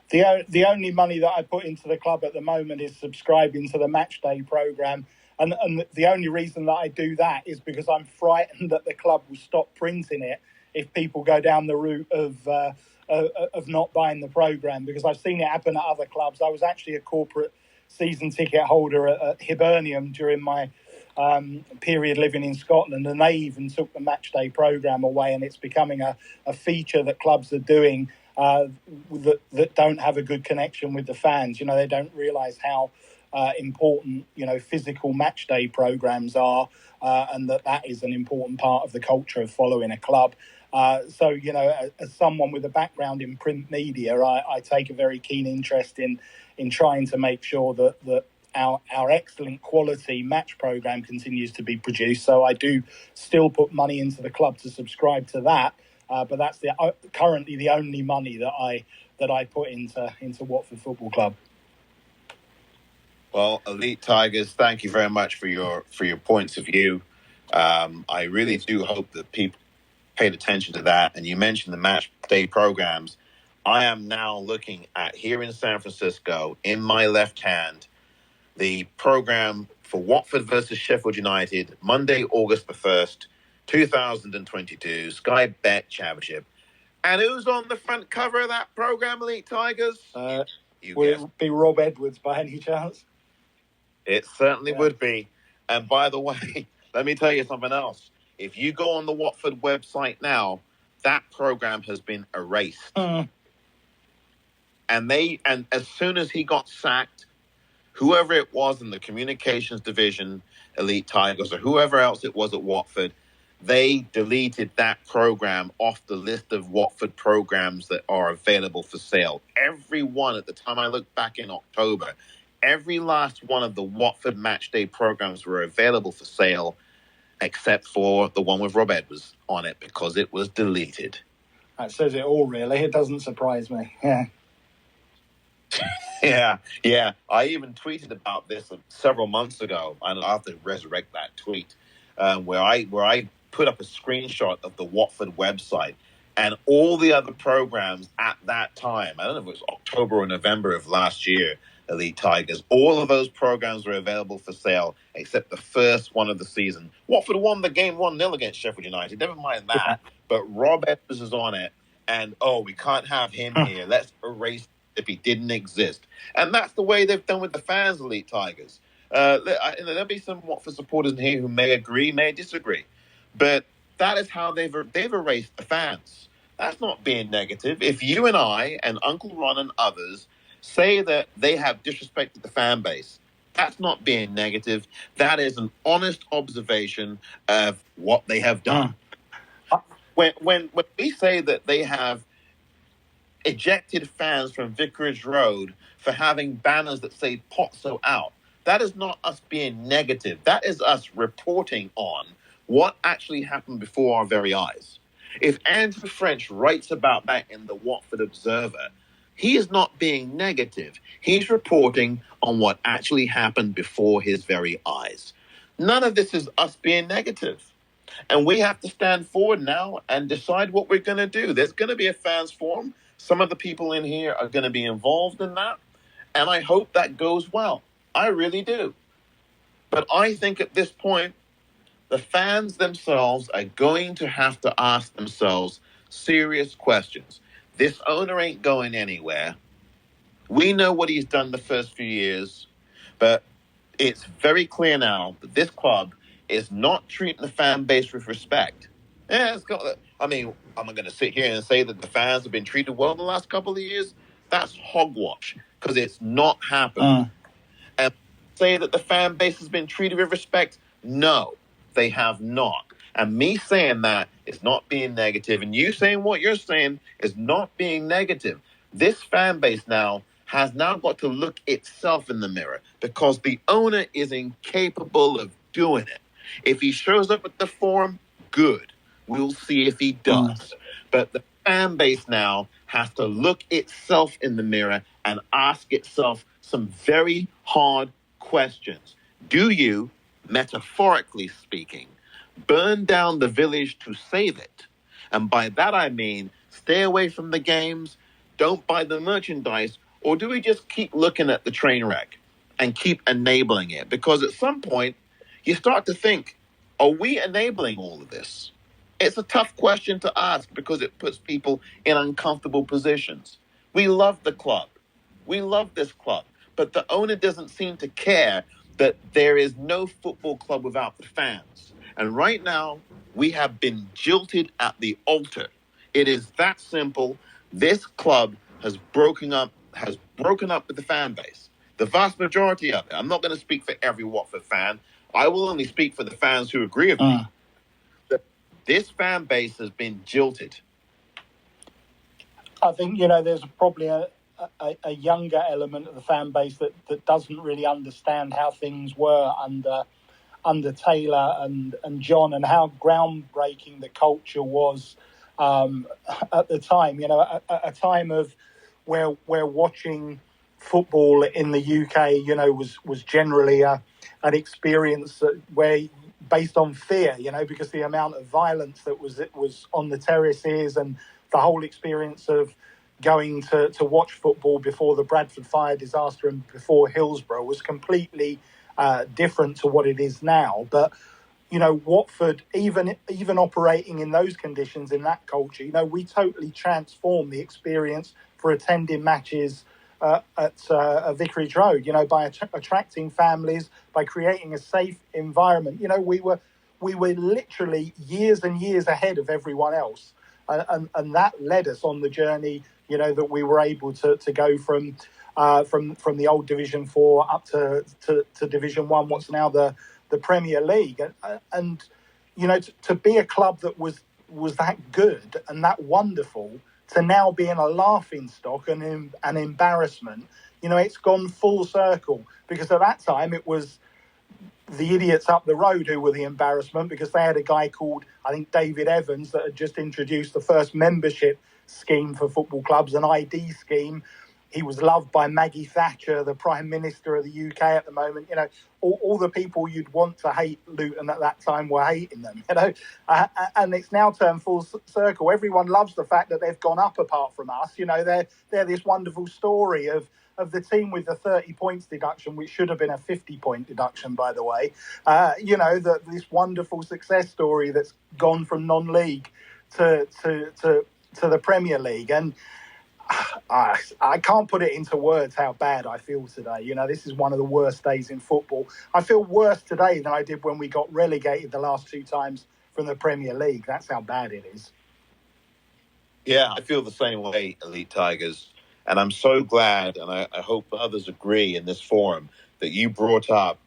The only money that I put into the club at the moment is subscribing to the match day programme. And the only reason that I do that is because I'm frightened that the club will stop printing it if people go down the route of not buying the programme, because I've seen it happen at other clubs. I was actually a corporate season ticket holder at Hibernian during my period living in Scotland, and they even took the match day programme away, and it's becoming a feature that clubs are doing that don't have a good connection with the fans. They don't realise how important, physical match day programmes are, and that is an important part of the culture of following a club. So, as someone with a background in print media, I take a very keen interest in trying to make sure that our excellent quality match programme continues to be produced. So I do still put money into the club to subscribe to that, but that's currently the only money that I put into Watford Football Club. Well, Elite Tigers, thank you very much for your points of view. I really do hope that people paid attention to that. And you mentioned the match day programs. I am now looking at, here in San Francisco, in my left hand, the program for Watford versus Sheffield United, Monday, August the 1st, 2022, Sky Bet Championship. And who's on the front cover of that program, Elite Tigers? Will it be Rob Edwards by any chance? It certainly would be. And by the way, let me tell you something else. If you go on the Watford website now, that program has been erased. And as soon as he got sacked, whoever it was in the communications division, Elite Tigers, or whoever else it was at Watford, they deleted that program off the list of Watford programs that are available for sale. Every one, at the time I looked back in October, every last one of the Watford matchday programs were available for sale, except for the one with Rob Edwards on it, because it was deleted. That says it all, really. It doesn't surprise me. Yeah. I even tweeted about this several months ago, and I'll have to resurrect that tweet, where I put up a screenshot of the Watford website, and all the other programs at that time, I don't know if it was October or November of last year, Elite Tigers, all of those programs were available for sale except the first one of the season. Watford won the game 1-0 against Sheffield United. Never mind that. But Rob Edwards is on it. And, we can't have him here. Let's erase if he didn't exist. And that's the way they've done with the fans, Elite Tigers. There'll be some Watford supporters in here who may agree, may disagree. But that is how they've erased the fans. That's not being negative. If you and I and Uncle Ron and others say that they have disrespected the fan base, that's not being negative. That is an honest observation of what they have done. When we say that they have ejected fans from Vicarage Road for having banners that say Pozzo out, that is not us being negative. That is us reporting on what actually happened before our very eyes. If Andrew French writes about that in the Watford Observer, he is not being negative. He's reporting on what actually happened before his very eyes. None of this is us being negative. And we have to stand forward now and decide what we're going to do. There's going to be a fans forum. Some of the people in here are going to be involved in that. And I hope that goes well. I really do. But I think at this point, the fans themselves are going to have to ask themselves serious questions. This owner ain't going anywhere. We know what he's done the first few years, but it's very clear now that this club is not treating the fan base with respect. Yeah, I mean, am I going to sit here and say that the fans have been treated well the last couple of years? That's hogwash, because it's not happened. And say that the fan base has been treated with respect? No, they have not. And me saying that is not being negative, and you saying what you're saying is not being negative. This fan base now has now got to look itself in the mirror, because the owner is incapable of doing it. If he shows up at the forum, good. We'll see if he does. But the fan base now has to look itself in the mirror and ask itself some very hard questions. Do you, metaphorically speaking, burn down the village to save it? And by that I mean, stay away from the games, don't buy the merchandise, or do we just keep looking at the train wreck and keep enabling it? Because at some point, you start to think, are we enabling all of this? It's a tough question to ask because it puts people in uncomfortable positions. We love the club. We love this club. But the owner doesn't seem to care that there is no football club without the fans. And right now, we have been jilted at the altar. It is that simple. This club has broken up with the fan base. The vast majority of it. I'm not going to speak for every Watford fan. I will only speak for the fans who agree with me. This fan base has been jilted. I think, there's probably a younger element of the fan base that doesn't really understand how things were under Taylor and John, and how groundbreaking the culture was at the time. A time of where watching football in the UK, was generally an experience where based on fear, because the amount of violence that was on the terraces, and the whole experience of going to watch football before the Bradford fire disaster and before Hillsborough was completely different to what it is now. But Watford, even operating in those conditions, in that culture, we totally transformed the experience for attending matches at Vicarage Road, by attracting families, by creating a safe environment. We were literally years and years ahead of everyone else. And that led us on the journey, that we were able to go from the old Division 4 up to Division 1, what's now the Premier League. And to be a club that was that good and that wonderful, to now being a laughing stock and an embarrassment, it's gone full circle. Because at that time, it was the idiots up the road who were the embarrassment, because they had a guy called, I think, David Evans, that had just introduced the first membership scheme for football clubs, an ID scheme. He was loved by Maggie Thatcher, the Prime Minister of the UK at the moment. All the people you'd want to hate Luton at that time were hating them, and it's now turned full circle. Everyone loves the fact that they've gone up apart from us. They're this wonderful story of the team with the 30 points deduction, which should have been a 50-point deduction, by the way. This wonderful success story that's gone from non-league to the Premier League. And I can't put it into words how bad I feel today. This is one of the worst days in football. I feel worse today than I did when we got relegated the last 2 times from the Premier League. That's how bad it is. Yeah, I feel the same way, Elite Tigers. And I'm so glad, and I hope others agree in this forum, that you brought up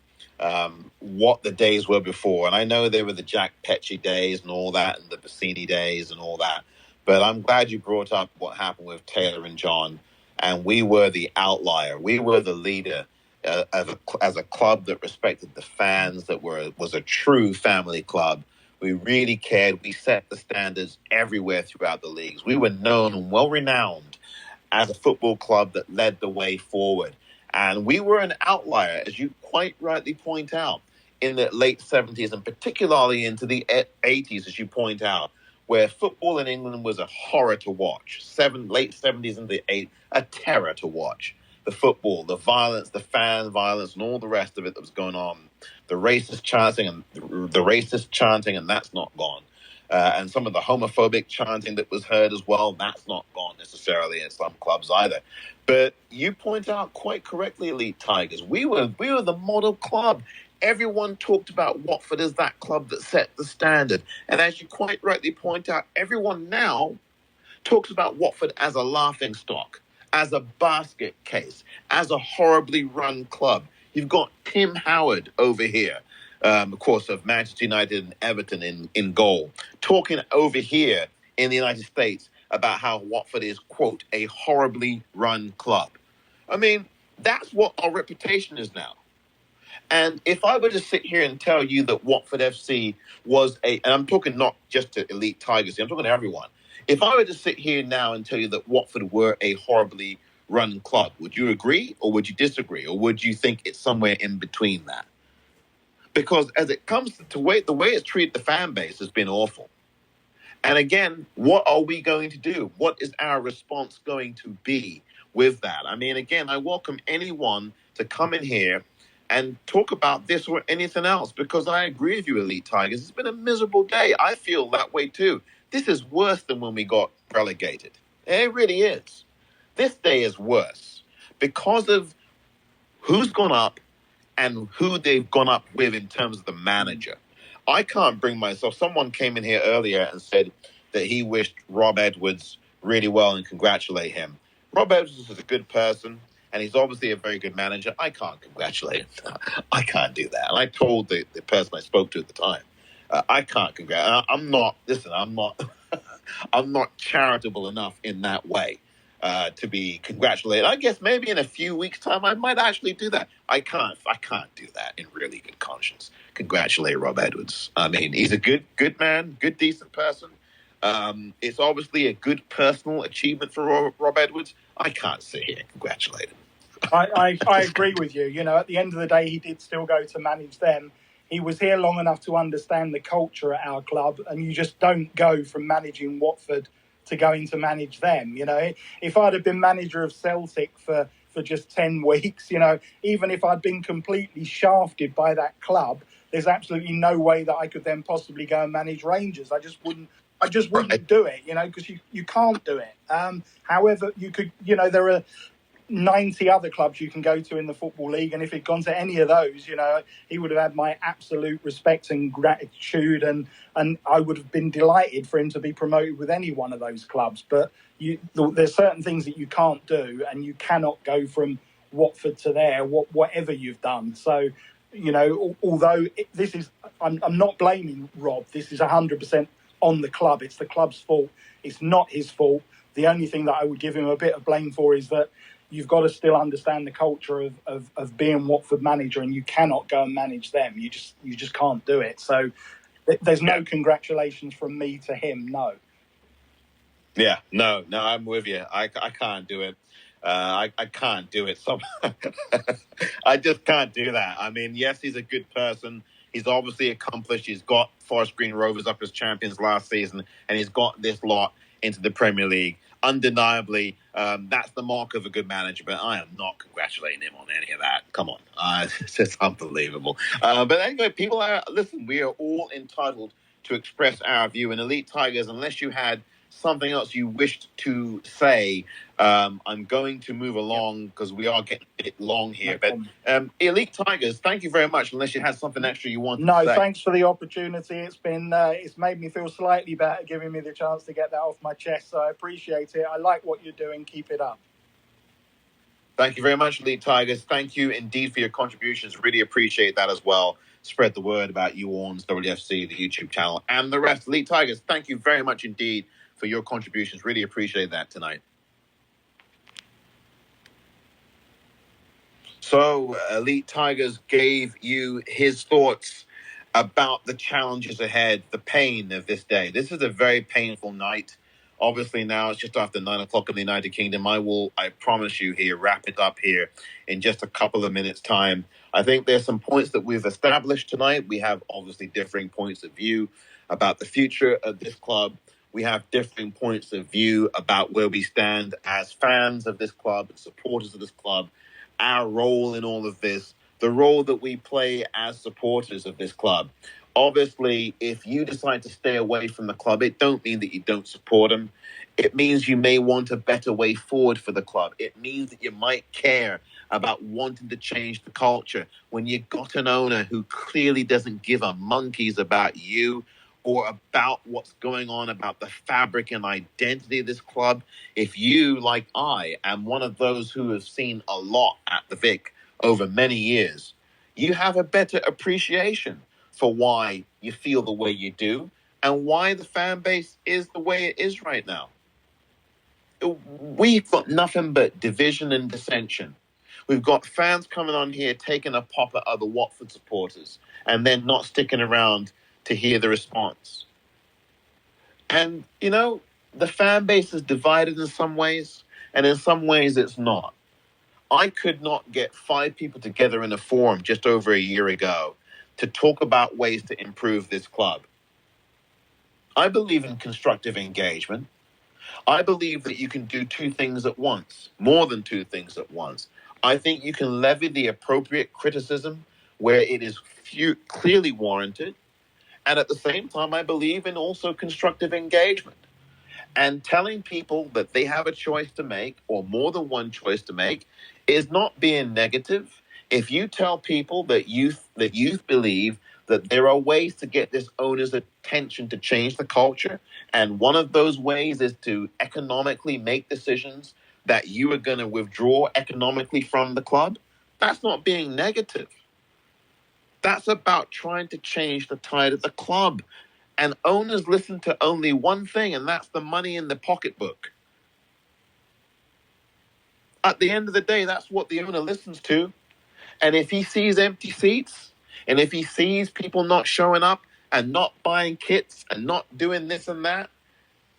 what the days were before. And I know there were the Jack Petchey days and all that, and the Bassini days and all that. But I'm glad you brought up what happened with Taylor and John. And we were the outlier. We were the leader as a club that respected the fans, that was a true family club. We really cared. We set the standards everywhere throughout the leagues. We were known and well-renowned as a football club that led the way forward. And we were an outlier, as you quite rightly point out, in the late 70s and particularly into the 80s, as you point out, where football in England was a horror to watch. Late 70s and the 80s, a terror to watch. the football, the violence, the fan violence, and all the rest of it that was going on. The racist chanting, and that's not gone. And some of the homophobic chanting that was heard as well, that's not gone necessarily in some clubs either. But you point out quite correctly, Elite Tigers, we were the model club. Everyone talked about Watford as that club that set the standard. And as you quite rightly point out, everyone now talks about Watford as a laughingstock, as a basket case, as a horribly run club. You've got Tim Howard over here, of course, of Manchester United and Everton in goal, talking over here in the United States about how Watford is, quote, a horribly run club. I mean, that's what our reputation is now. And if I were to sit here and tell you that Watford FC was and I'm talking not just to Elite Tigers, I'm talking to everyone. If I were to sit here now and tell you that Watford were a horribly run club, would you agree or would you disagree? Or would you think it's somewhere in between that? Because as it comes to the way it's treated the fan base has been awful. And again, what are we going to do? What is our response going to be with that? I mean, again, I welcome anyone to come in here and talk about this or anything else, because I agree with you, Elite Tigers. It's been a miserable day. I feel that way too. This is worse than when we got relegated. It really is. This day is worse because of who's gone up and who they've gone up with in terms of the manager. I can't bring myself. Someone came in here earlier and said that he wished Rob Edwards really well and congratulate him. Rob Edwards is a good person, and he's obviously a very good manager. I can't congratulate him. I can't do that. And I told the person I spoke to at the time, I can't congratulate. I'm not I'm not charitable enough in that way to be congratulated. I guess maybe in a few weeks' time I might actually do that. I can't do that in really good conscience. Congratulate Rob Edwards. I mean, he's a good man, good, decent person. It's obviously a good personal achievement for Rob Edwards. I can't sit here and congratulate him. I agree with you. You know, at the end of the day, he did still go to manage them. He was here long enough to understand the culture at our club, and you just don't go from managing Watford to going to manage them. You know, if I'd have been manager of Celtic for just 10 weeks, you know, even if I'd been completely shafted by that club, there's absolutely no way that I could then possibly go and manage Rangers. I just wouldn't do it, you know, because you can't do it. However, you could, you know, there are 90 other clubs you can go to in the Football League, and if he'd gone to any of those, you know, he would have had my absolute respect and gratitude, and I would have been delighted for him to be promoted with any one of those clubs. But there's certain things that you can't do, and you cannot go from Watford to there, whatever you've done. So, you know, although I'm not blaming Rob. This is 100% on the club. It's the club's fault. It's not his fault. The only thing that I would give him a bit of blame for is that you've got to still understand the culture of being Watford manager, and you cannot go and manage them. You just can't do it. So there's no congratulations from me to him. No. Yeah, no, I'm with you. I can't do it. I can't do it. I just can't do that. I mean, yes, he's a good person. He's obviously accomplished. He's got Forest Green Rovers up as champions last season, and he's got this lot into the Premier League. Undeniably, that's the mark of a good manager, but I am not congratulating him on any of that. Come on. It's just unbelievable. But anyway, we are all entitled to express our view. And Elite Tigers, unless you had something else you wished to say, I'm going to move along because we are getting a bit long here. But Elite Tigers, thank you very much. Unless you had something extra you wanted to say. No, thanks for the opportunity. It's been it's made me feel slightly better, giving me the chance to get that off my chest. So I appreciate it. I like what you're doing. Keep it up. Thank you very much, Elite Tigers. Thank you indeed for your contributions. Really appreciate that as well. Spread the word about you, Orns, WFC, the YouTube channel, and the rest. Elite Tigers, thank you very much indeed for your contributions. Really appreciate that tonight. So, Elite Tigers gave you his thoughts about the challenges ahead, the pain of this day. This is a very painful night. Obviously, now it's just after 9 o'clock in the United Kingdom. I promise you here, wrap it up here in just a couple of minutes' time. I think there's some points that we've established tonight. We have obviously differing points of view about the future of this club. We have differing points of view about where we stand as fans of this club and supporters of this club, our role in all of this, the role that we play as supporters of this club. Obviously, if you decide to stay away from the club, it don't mean that you don't support them. It means you may want a better way forward for the club. It means that you might care about wanting to change the culture when you got an owner who clearly doesn't give a monkeys about you or about what's going on about the fabric and identity of this club. If you, like I, am one of those who have seen a lot at the Vic over many years, you have a better appreciation for why you feel the way you do and why the fan base is the way it is right now. We've got nothing but division and dissension. We've got fans coming on here taking a pop at other Watford supporters and then not sticking around to hear the response. And, you know, the fan base is divided in some ways, and in some ways it's not. I could not get 5 people together in a forum just over a year ago to talk about ways to improve this club. I believe in constructive engagement. I believe that you can do 2 things at once, more than 2 things at once. I think you can levy the appropriate criticism where it is clearly warranted. And at the same time, I believe in also constructive engagement and telling people that they have a choice to make or more than one choice to make is not being negative. If you tell people that youth believe that there are ways to get this owner's attention to change the culture, and one of those ways is to economically make decisions that you are going to withdraw economically from the club, that's not being negative. That's about trying to change the tide of the club. And owners listen to only one thing, and that's the money in the pocketbook. At the end of the day, that's what the owner listens to. And if he sees empty seats, and if he sees people not showing up and not buying kits and not doing this and that,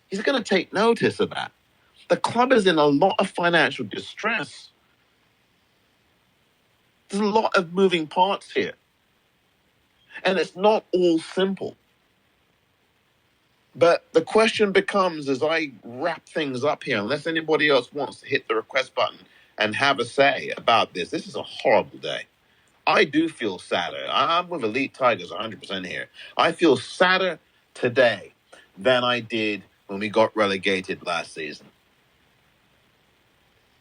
he's going to take notice of that. The club is in a lot of financial distress. There's a lot of moving parts here. And it's not all simple. But the question becomes, as I wrap things up here, unless anybody else wants to hit the request button and have a say about this, this is a horrible day. I do feel sadder. I'm with Elite Tigers 100% here. I feel sadder today than I did when we got relegated last season.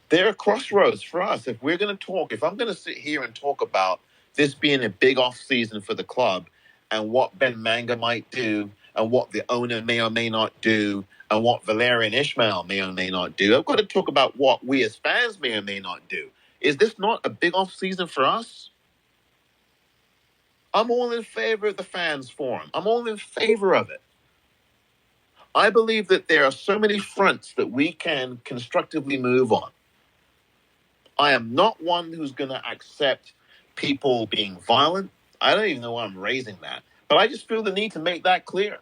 There are crossroads for us. If we're going to talk, if I'm going to sit here and talk about this being a big off season for the club and what Ben Manga might do and what the owner may or may not do and what Valerian Ismail may or may not do, I've got to talk about what we as fans may or may not do. Is this not a big off season for us? I'm all in favor of the fans forum. I'm all in favor of it. I believe that there are so many fronts that we can constructively move on. I am not one who's going to accept people being violent. I don't even know why I'm raising that. But I just feel the need to make that clear.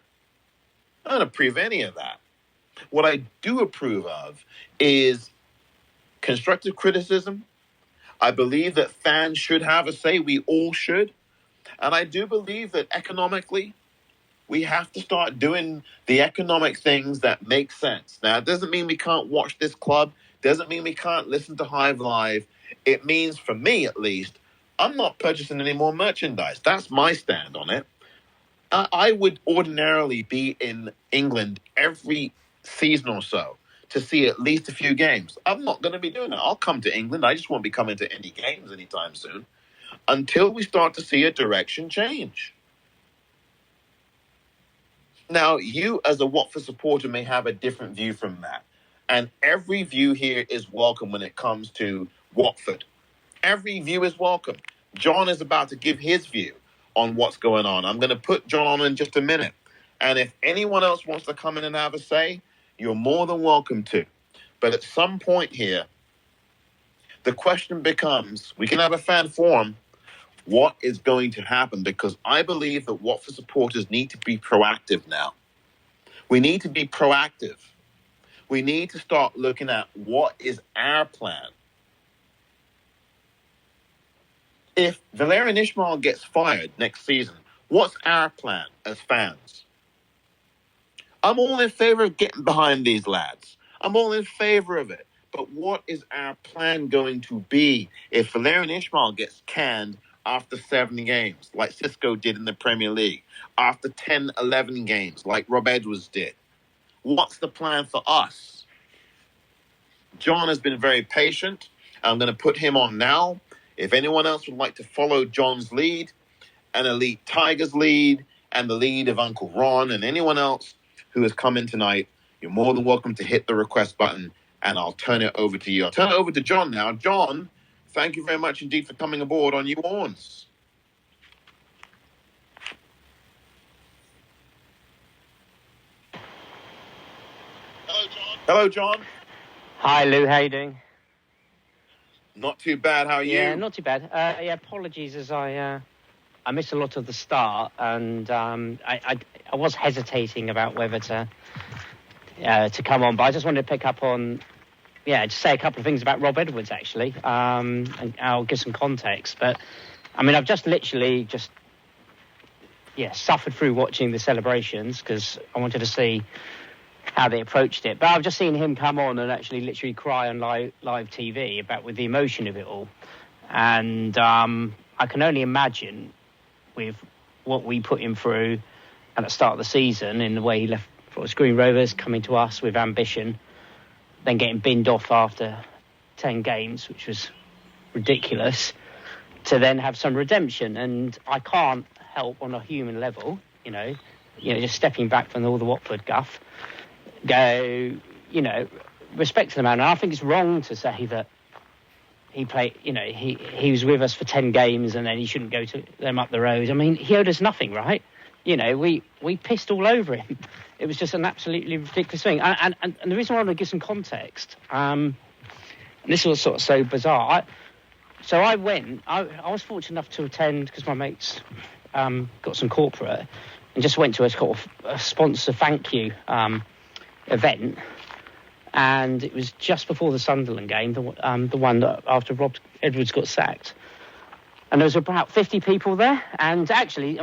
I don't approve any of that. What I do approve of is constructive criticism. I believe that fans should have a say. We all should. And I do believe that economically, we have to start doing the economic things that make sense. Now, it doesn't mean we can't watch this club. Doesn't mean we can't listen to Hive Live. It means, for me at least, I'm not purchasing any more merchandise. That's my stand on it. I would ordinarily be in England every season or so to see at least a few games. I'm not going to be doing that. I'll come to England. I just won't be coming to any games anytime soon until we start to see a direction change. Now, you as a Watford supporter may have a different view from that. And every view here is welcome when it comes to Watford. Every view is welcome. John is about to give his view on what's going on. I'm going to put John on in just a minute. And if anyone else wants to come in and have a say, you're more than welcome to. But at some point here, the question becomes, we can have a fan forum, what is going to happen? Because I believe that Watford supporters need to be proactive now. We need to be proactive. We need to start looking at what is our plan. If Valerian Ismail gets fired next season, what's our plan as fans? I'm all in favor of getting behind these lads. I'm all in favor of it. But what is our plan going to be if Valerian Ismail gets canned after 7 games, like Cisco did in the Premier League, after 10, 11 games, like Rob Edwards did? What's the plan for us? John has been very patient. I'm going to put him on now. If anyone else would like to follow John's lead, and Elite Tigers lead, and the lead of Uncle Ron, and anyone else who has come in tonight, you're more than welcome to hit the request button, and I'll turn it over to you. I'll turn it over to John now. John, thank you very much indeed for coming aboard on You Orns. Hello, John. Hi, Lou. How you doing? Not too bad. How are you? Yeah, not too bad. Apologies as I missed a lot of the start, and I was hesitating about whether to come on, but I just wanted to pick up on, just say a couple of things about Rob Edwards, actually, and I'll give some context. But, I mean, I've just literally suffered through watching the celebrations because I wanted to see how they approached it. But I've just seen him come on and actually literally cry on live TV with the emotion of it all. And I can only imagine with what we put him through at the start of the season in the way he left for Green Rovers, coming to us with ambition, then getting binned off after 10 games, which was ridiculous, to then have some redemption. And I can't help on a human level, just stepping back from all the Watford guff, go, respect to the man. And I think it's wrong to say that he played, he was with us for 10 games and then he shouldn't go to them up the road. I mean, he owed us nothing, right? We pissed all over him. It was just an absolutely ridiculous thing. And the reason why I want to give some context, and this was sort of so bizarre. I was fortunate enough to attend because my mates got some corporate and just went to a sponsor thank you event. And it was just before the Sunderland game, the one that after Rob Edwards got sacked. And there was about 50 people there. And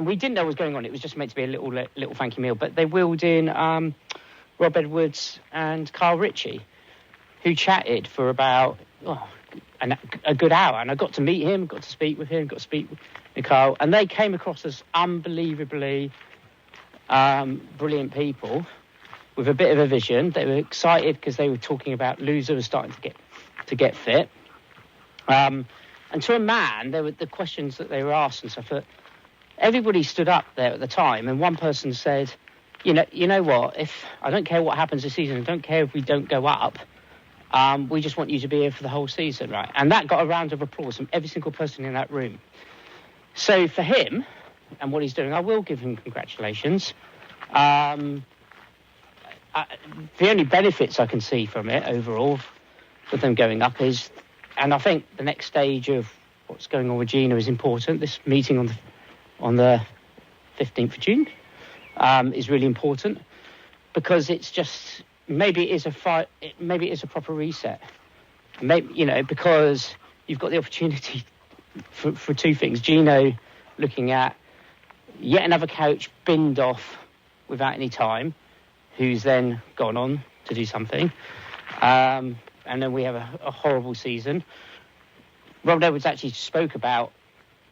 we didn't know what was going on. It was just meant to be a little thank you meal. But they wheeled in Rob Edwards and Carl Ritchie, who chatted for about a good hour. And I got to meet him, got to speak with him, got to speak with Carl. And they came across as unbelievably brilliant people with a bit of a vision. They were excited because they were talking about Loser was starting to get fit. And to a man, there were the questions that they were asked and stuff. That everybody stood up there at the time, and one person said, "You know what? If I don't care what happens this season, I don't care if we don't go up. We just want you to be here for the whole season, right?" And that got a round of applause from every single person in that room. So for him and what he's doing, I will give him congratulations. The only benefits I can see from it overall, with them going up, is, and I think the next stage of what's going on with Gino is important. This meeting on the 15th of June is really important because it's just maybe it is a proper reset. Maybe, because you've got the opportunity for two things: Gino looking at yet another coach binned off without any time, who's then gone on to do something. And then we have a horrible season. Rob Edwards actually spoke about,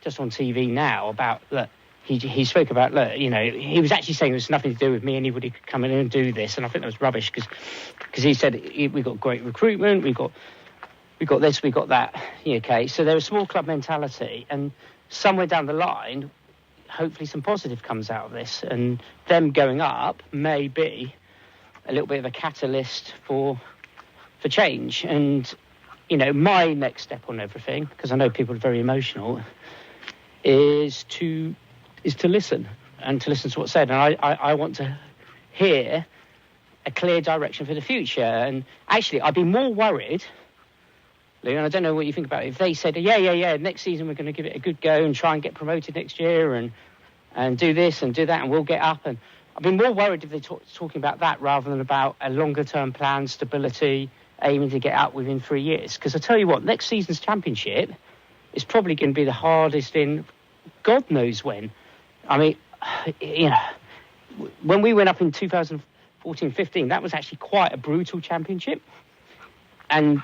just on TV now, about, look, he spoke about, look, he was actually saying there's nothing to do with me, anybody could come in and do this. And I think that was rubbish because he said we got great recruitment, we got this, we got that. Okay, so there was small club mentality, and somewhere down the line, hopefully some positive comes out of this, and them going up may be a little bit of a catalyst for change. And my next step on everything, because I know people are very emotional, is to listen and to listen to what's said. And I want to hear a clear direction for the future. And actually, I'd be more worried, Lou, and I don't know what you think about it, if they said, yeah, next season we're going to give it a good go and try and get promoted next year and do this and do that and we'll get up. And I'd be more worried if they're talking about that rather than about a longer-term plan, stability, aiming to get up within 3 years. Because I tell you what, next season's championship is probably going to be the hardest in God knows when. I mean, when we went up in 14-15, that was actually quite a brutal championship. And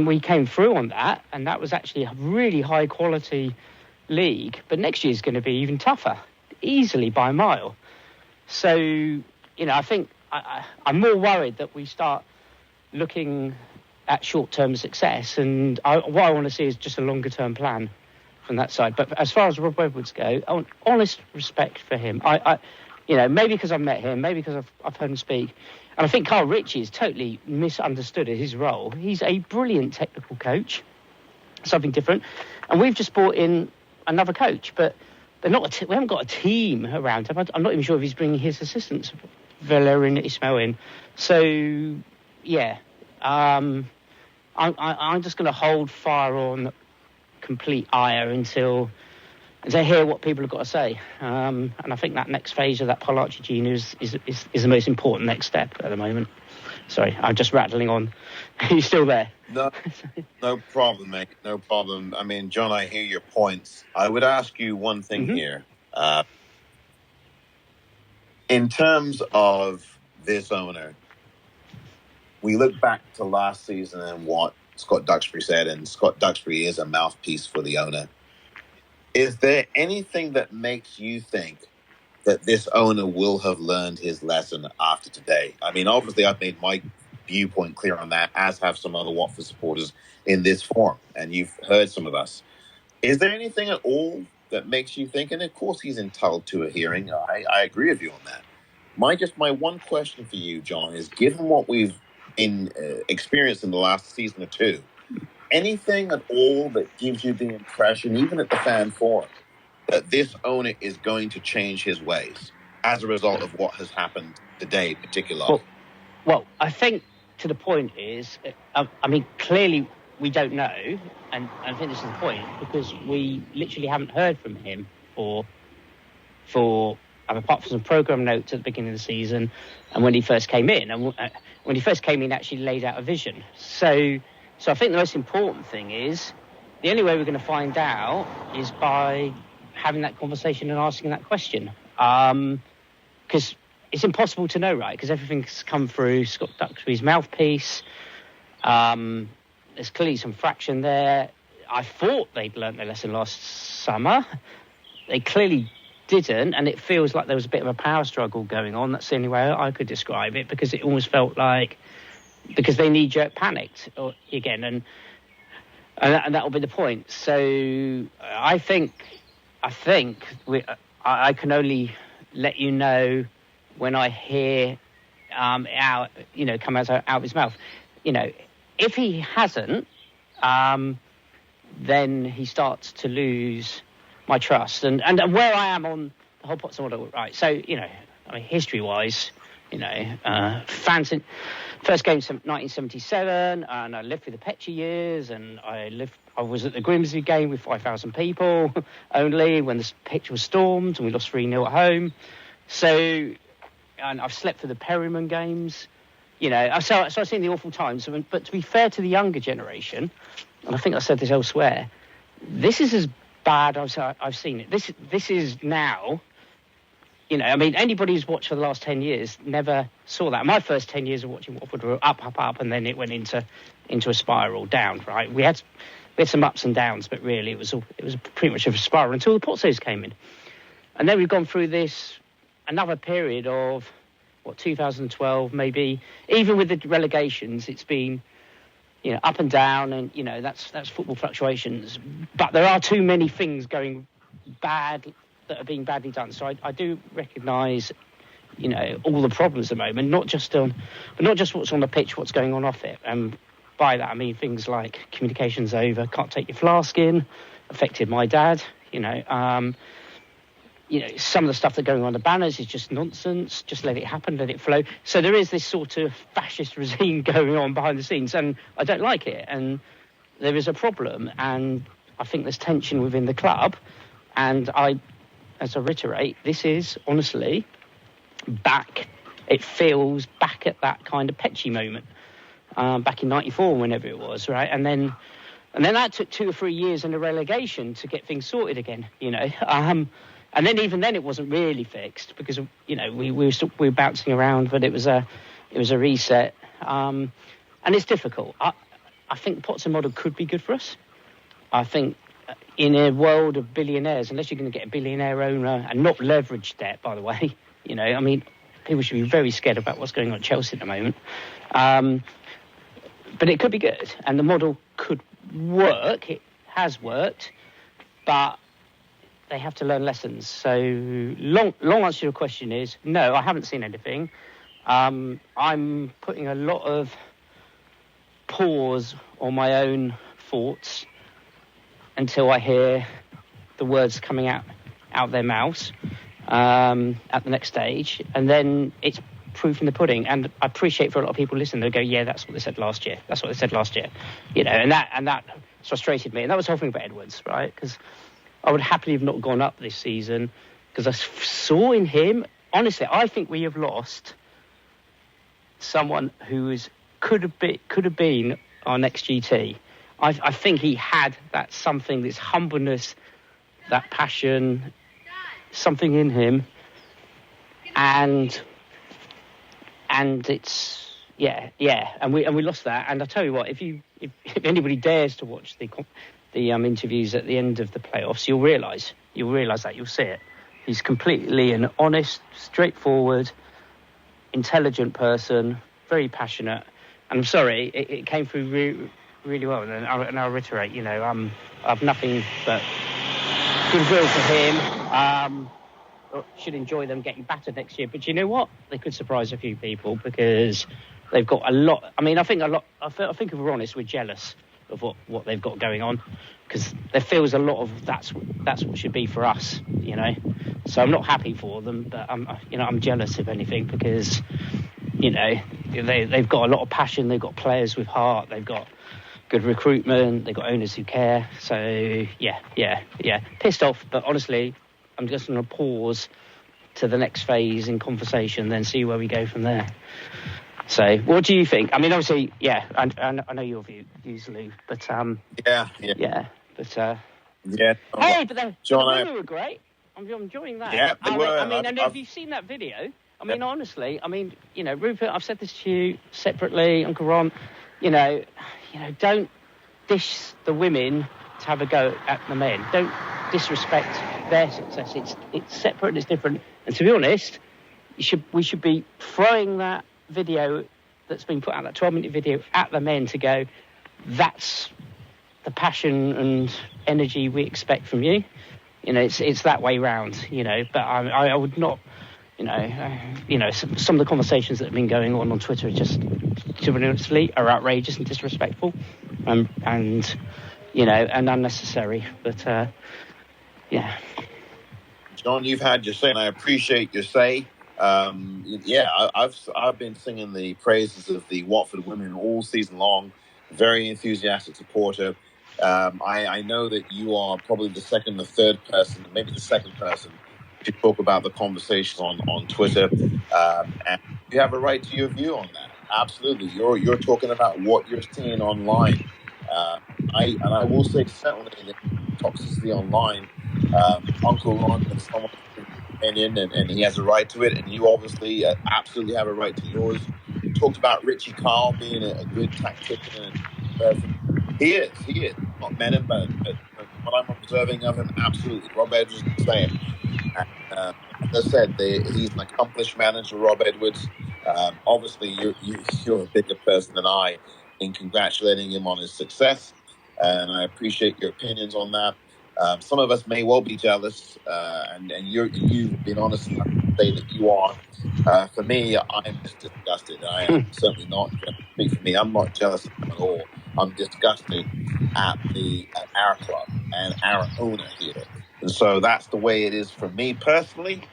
we came through on that, and that was actually a really high quality league. But next year's going to be even tougher, easily by a mile. So, I think I'm more worried that we start looking at short-term success, and what I want to see is just a longer-term plan from that side. But as far as Rob Edwards go, honest respect for him. I maybe because I've met him, maybe because I've heard him speak, and I think Carl Ritchie is totally misunderstood his role. He's a brilliant technical coach, something different, and we've just brought in another coach, but they're not. We haven't got a team around him. I'm not even sure if he's bringing his assistants, Villa and Ismail in. So, yeah, I'm just going to hold fire on complete ire until I hear what people have got to say. And I think that next phase of that Polarchi Gino is the most important next step at the moment. Sorry, I'm just rattling on. Are you still there? No problem, mate. No problem. I mean, John, I hear your points. I would ask you one thing here. In terms of this owner, we look back to last season and what Scott Duxbury said, and Scott Duxbury is a mouthpiece for the owner. Is there anything that makes you think that this owner will have learned his lesson after today? I mean, obviously, I've made my viewpoint clear on that, as have some other Watford supporters in this forum, and you've heard some of us. Is there anything at all that makes you think, and of course he's entitled to a hearing, I agree with you on that. My one question for you, John, is given what we've experienced in the last season or two, anything at all that gives you the impression, even at the fan forum, that this owner is going to change his ways as a result of what has happened today, particularly? Well, I think to the point is, clearly we don't know, and I think this is the point, because we literally haven't heard from him for apart from some programme notes at the beginning of the season, and when he first came in, actually laid out a vision. So I think the most important thing is, the only way we're going to find out is by having that conversation and asking that question. Because it's impossible to know, right? Because everything's come through Scott Duxbury's mouthpiece. There's clearly some fraction there. I thought they'd learnt their lesson last summer. They clearly didn't, and it feels like there was a bit of a power struggle going on. That's the only way I could describe it, because it almost felt like, because they knee-jerk panicked again, and that will be the point. So I think I can only let you know when I hear come out of his mouth. If he hasn't, then he starts to lose my trust, and where I am on the whole Potts model, right? So history-wise, fans in first game 1977, and I lived through the Petcher years, and I was at the Grimsby game with 5,000 people only when the pitch was stormed and we lost 3-0 at home. So, and I've slept through the Perryman games, so I've seen the awful times. But to be fair to the younger generation, and I think I said this elsewhere, this is as bad as I've seen it. This is now, anybody who's watched for the last 10 years never saw that. My first 10 years of watching Watford were up, and then it went into a spiral down, right? We had some ups and downs, but really it was pretty much a spiral until the Pozzos came in. And then we've gone through another period of, 2012 maybe, even with the relegations, it's been, up and down, and, that's football fluctuations. But there are too many things going bad that are being badly done. So I do recognise, all the problems at the moment, not just what's on the pitch, what's going on off it. And by that, I mean things like communications over, can't take your flask in, affected my dad, some of the stuff that's going on the banners is just nonsense. Just let it happen, let it flow. So there is this sort of fascist regime going on behind the scenes, and I don't like it. And there is a problem, and I think there's tension within the club. And as I reiterate, this is honestly back. It feels back at that kind of Petchy moment, back in '94, whenever it was, right? And then that took 2 or 3 years in the relegation to get things sorted again. And then even then it wasn't really fixed because, you know, we were bouncing around, but it was a reset. And it's difficult. I think Potter model could be good for us. I think in a world of billionaires, unless you're going to get a billionaire owner and not leverage debt, by the way, you know, I mean, people should be very scared about what's going on at Chelsea at the moment. But it could be good, and the model could work. It has worked, but they have to learn lessons. So long answer to your question is no, I haven't seen anything. I'm putting a lot of pause on my own thoughts until I hear the words coming out their mouths at the next stage, and then it's proof in the pudding. And I appreciate for a lot of people listening, they go, yeah, that's what they said last year. That's what they said last year. You know, and that frustrated me. And that was the whole thing about Edwards, right? Because I would happily have not gone up this season because I saw in him, honestly, I think we have lost someone who could have been our next GT. I think he had that something, this humbleness, that passion, something in him, and it's and we lost that. And I tell you what, if anybody dares to watch the interviews at the end of the playoffs, you'll realise that, you'll see it. He's completely an honest, straightforward, intelligent person, very passionate. And I'm sorry, it came through really well. And I'll reiterate, you know, I've nothing but goodwill for him. Should enjoy them getting battered next year. But you know what? They could surprise a few people because they've got a lot. I mean, I think if we're honest, we're jealous of what they've got going on, because there feels a lot of that's what should be for us, you know. So I'm not happy for them, but I'm jealous if anything, because, you know, they've got a lot of passion, they've got players with heart, they've got good recruitment, they've got owners who care. So yeah, pissed off, but honestly, I'm just going to pause to the next phase in conversation, then see where we go from there. So, what do you think? I mean, obviously, yeah, I know your views, Lou, but yeah. But yeah. Hey, but the John, women were great. I'm enjoying that. Yeah, they were. I mean, and have you seen that video? I mean, honestly, I mean, you know, Rupert, I've said this to you separately, Uncle Ron, you know, don't dish the women to have a go at the men. Don't disrespect their success. It's separate and it's different. And to be honest, we should be throwing that video that's been put out, that 12-minute video, at the men to go, that's the passion and energy we expect from you. You know, it's that way round, you know. But I would not, you know, some of the conversations that have been going on Twitter are just, to be honest, are outrageous and disrespectful, and you know, and unnecessary. But yeah. John, you've had your say, and I appreciate your say. I've been singing the praises of the Watford women all season long. Very enthusiastic supporter. I know that you are probably the second or third person, maybe the second person, to talk about the conversation on Twitter, and you have a right to your view on that. Absolutely, you're talking about what you're seeing online. I will say certainly that toxicity online. Uncle Ron is someone's opinion, and he has a right to it, and you obviously absolutely have a right to yours. You talked about Richie Carl being a good tactician and person. He is not men and bones, but what I'm observing of him, absolutely. Rob Edwards is the same. And, as I said, he's an accomplished manager, Rob Edwards. Obviously, you're a bigger person than I in congratulating him on his success, and I appreciate your opinions on that. Some of us may well be jealous, and you've been honest enough to say that you are. For me, I'm just disgusted. I am certainly not. Speak for me. I'm not jealous of them at all. I'm disgusted at our club and our owner here, and so that's the way it is for me personally.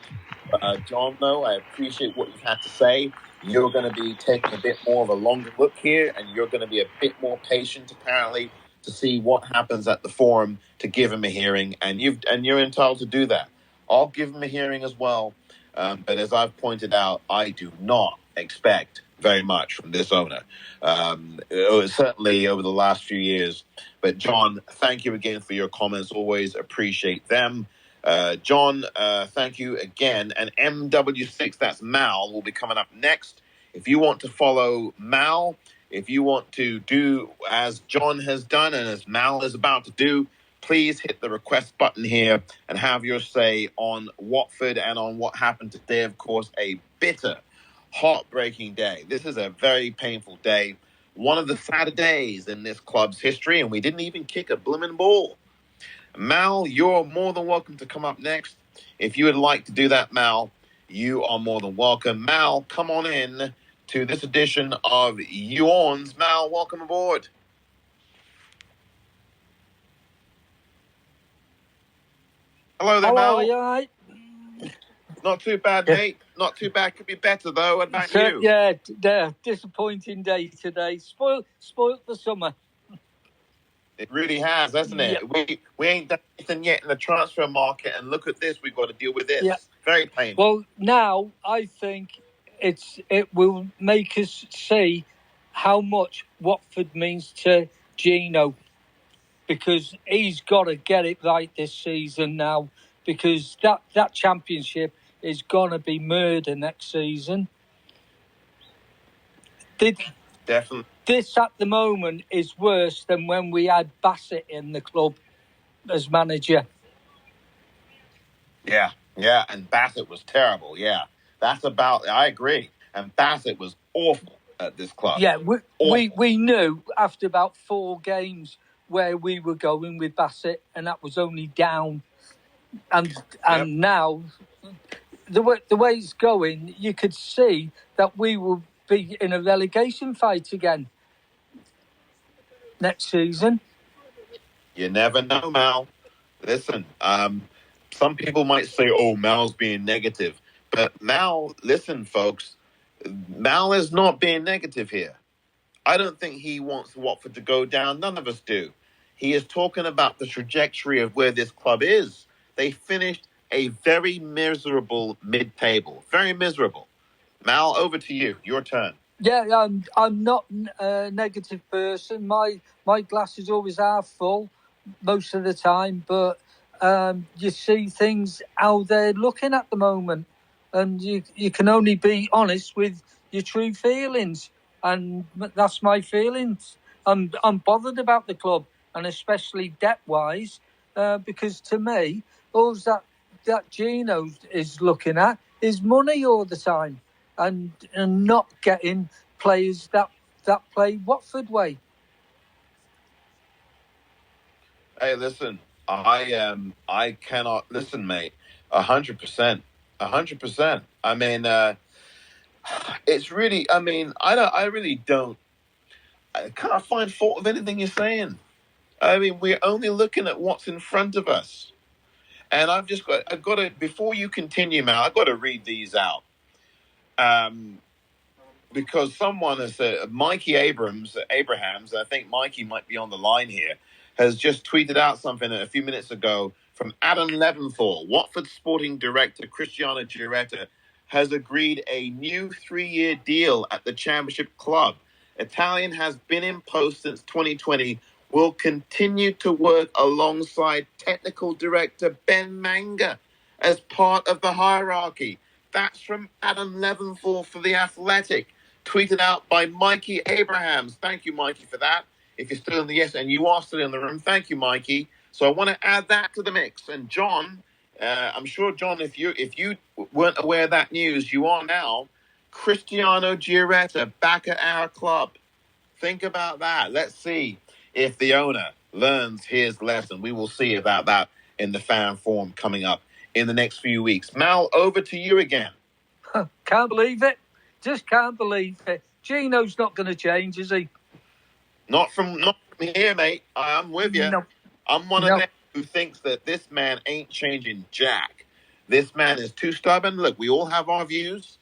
John, though, I appreciate what you've had to say. You're going to be taking a bit more of a longer look here, and you're going to be a bit more patient, apparently, to see what happens at the forum to give him a hearing, and you're entitled to do that. I'll give him a hearing as well, but as I've pointed out, I do not expect very much from this owner. Certainly over the last few years. But John, thank you again for your comments. Always appreciate them. John, thank you again. And MW6, that's Mal, will be coming up next. If you want to follow Mal, if you want to do as John has done and as Mal is about to do, please hit the request button here and have your say on Watford and on what happened today. Of course, a bitter, heartbreaking day. This is a very painful day. One of the sadder days in this club's history, and we didn't even kick a blooming ball. Mal, you're more than welcome to come up next. If you would like to do that, Mal, you are more than welcome. Mal, come on in to this edition of Orns. Mal, welcome aboard. Hello there, Mal. Hello, you all right? Not too bad, mate. Not too bad. Could be better, though. What about you? Yeah, disappointing day today. Spoilt the summer. It really has, hasn't it? Yeah. We ain't done anything yet in the transfer market, and look at this. We've got to deal with this. Yeah. Very painful. Well, now I think it will make us see how much Watford means to Gino, because he's got to get it right this season now, because that championship is going to be murder next season. Definitely. This at the moment is worse than when we had Bassett in the club as manager. Yeah, and Bassett was terrible. Yeah, I agree. And Bassett was awful at this club. Yeah, we knew after about 4 games where we were going with Bassett, and that was only down. And now, the way it's going, you could see that we will be in a relegation fight again next season. You never know, Mal. Listen, some people might say, oh, Mal's being negative. But Mal, listen, folks, Mal is not being negative here. I don't think he wants Watford to go down. None of us do. He is talking about the trajectory of where this club is. They finished a very miserable mid-table. Very miserable. Mal, over to you. Your turn. Yeah, I'm not a negative person. My glass is always half full most of the time, but you see things how they're looking at the moment, and you can only be honest with your true feelings, and that's my feelings. I'm bothered about the club, and especially debt-wise, because to me, all that Gino is looking at is money all the time, and not getting players that play Watford way. Hey, listen, I cannot listen, mate. 100%, 100%. I mean, it's really. I mean, I really don't. I can't find fault with anything you're saying. I mean, we're only looking at what's in front of us, and I've got to. Before you continue, Mal, I've got to read these out. Because someone has said, Mikey Abrahams, I think Mikey might be on the line here, has just tweeted out something a few minutes ago from Adam Leventhal. Watford sporting director Cristiano Giuretta has agreed a new 3-year deal at the Championship club. Italian has been in post since 2020, will continue to work alongside technical director Ben Manga as part of the hierarchy. That's from Adam Leventhal for The Athletic, tweeted out by Mikey Abrahams. Thank you, Mikey, for that. If you're still in the and you are still in the room, thank you, Mikey. So I want to add that to the mix. And John, I'm sure, John, if you weren't aware of that news, you are now. Cristiano Giuretta back at our club. Think about that. Let's see if the owner learns his lesson. We will see about that in the fan forum coming up in the next few weeks. Mal, over to you again. Can't believe it. Just can't believe it. Gino's not going to change, is he? Not from here, mate. I'm with you. No. I'm one of them who thinks that this man ain't changing jack. This man is too stubborn. Look, we all have our views,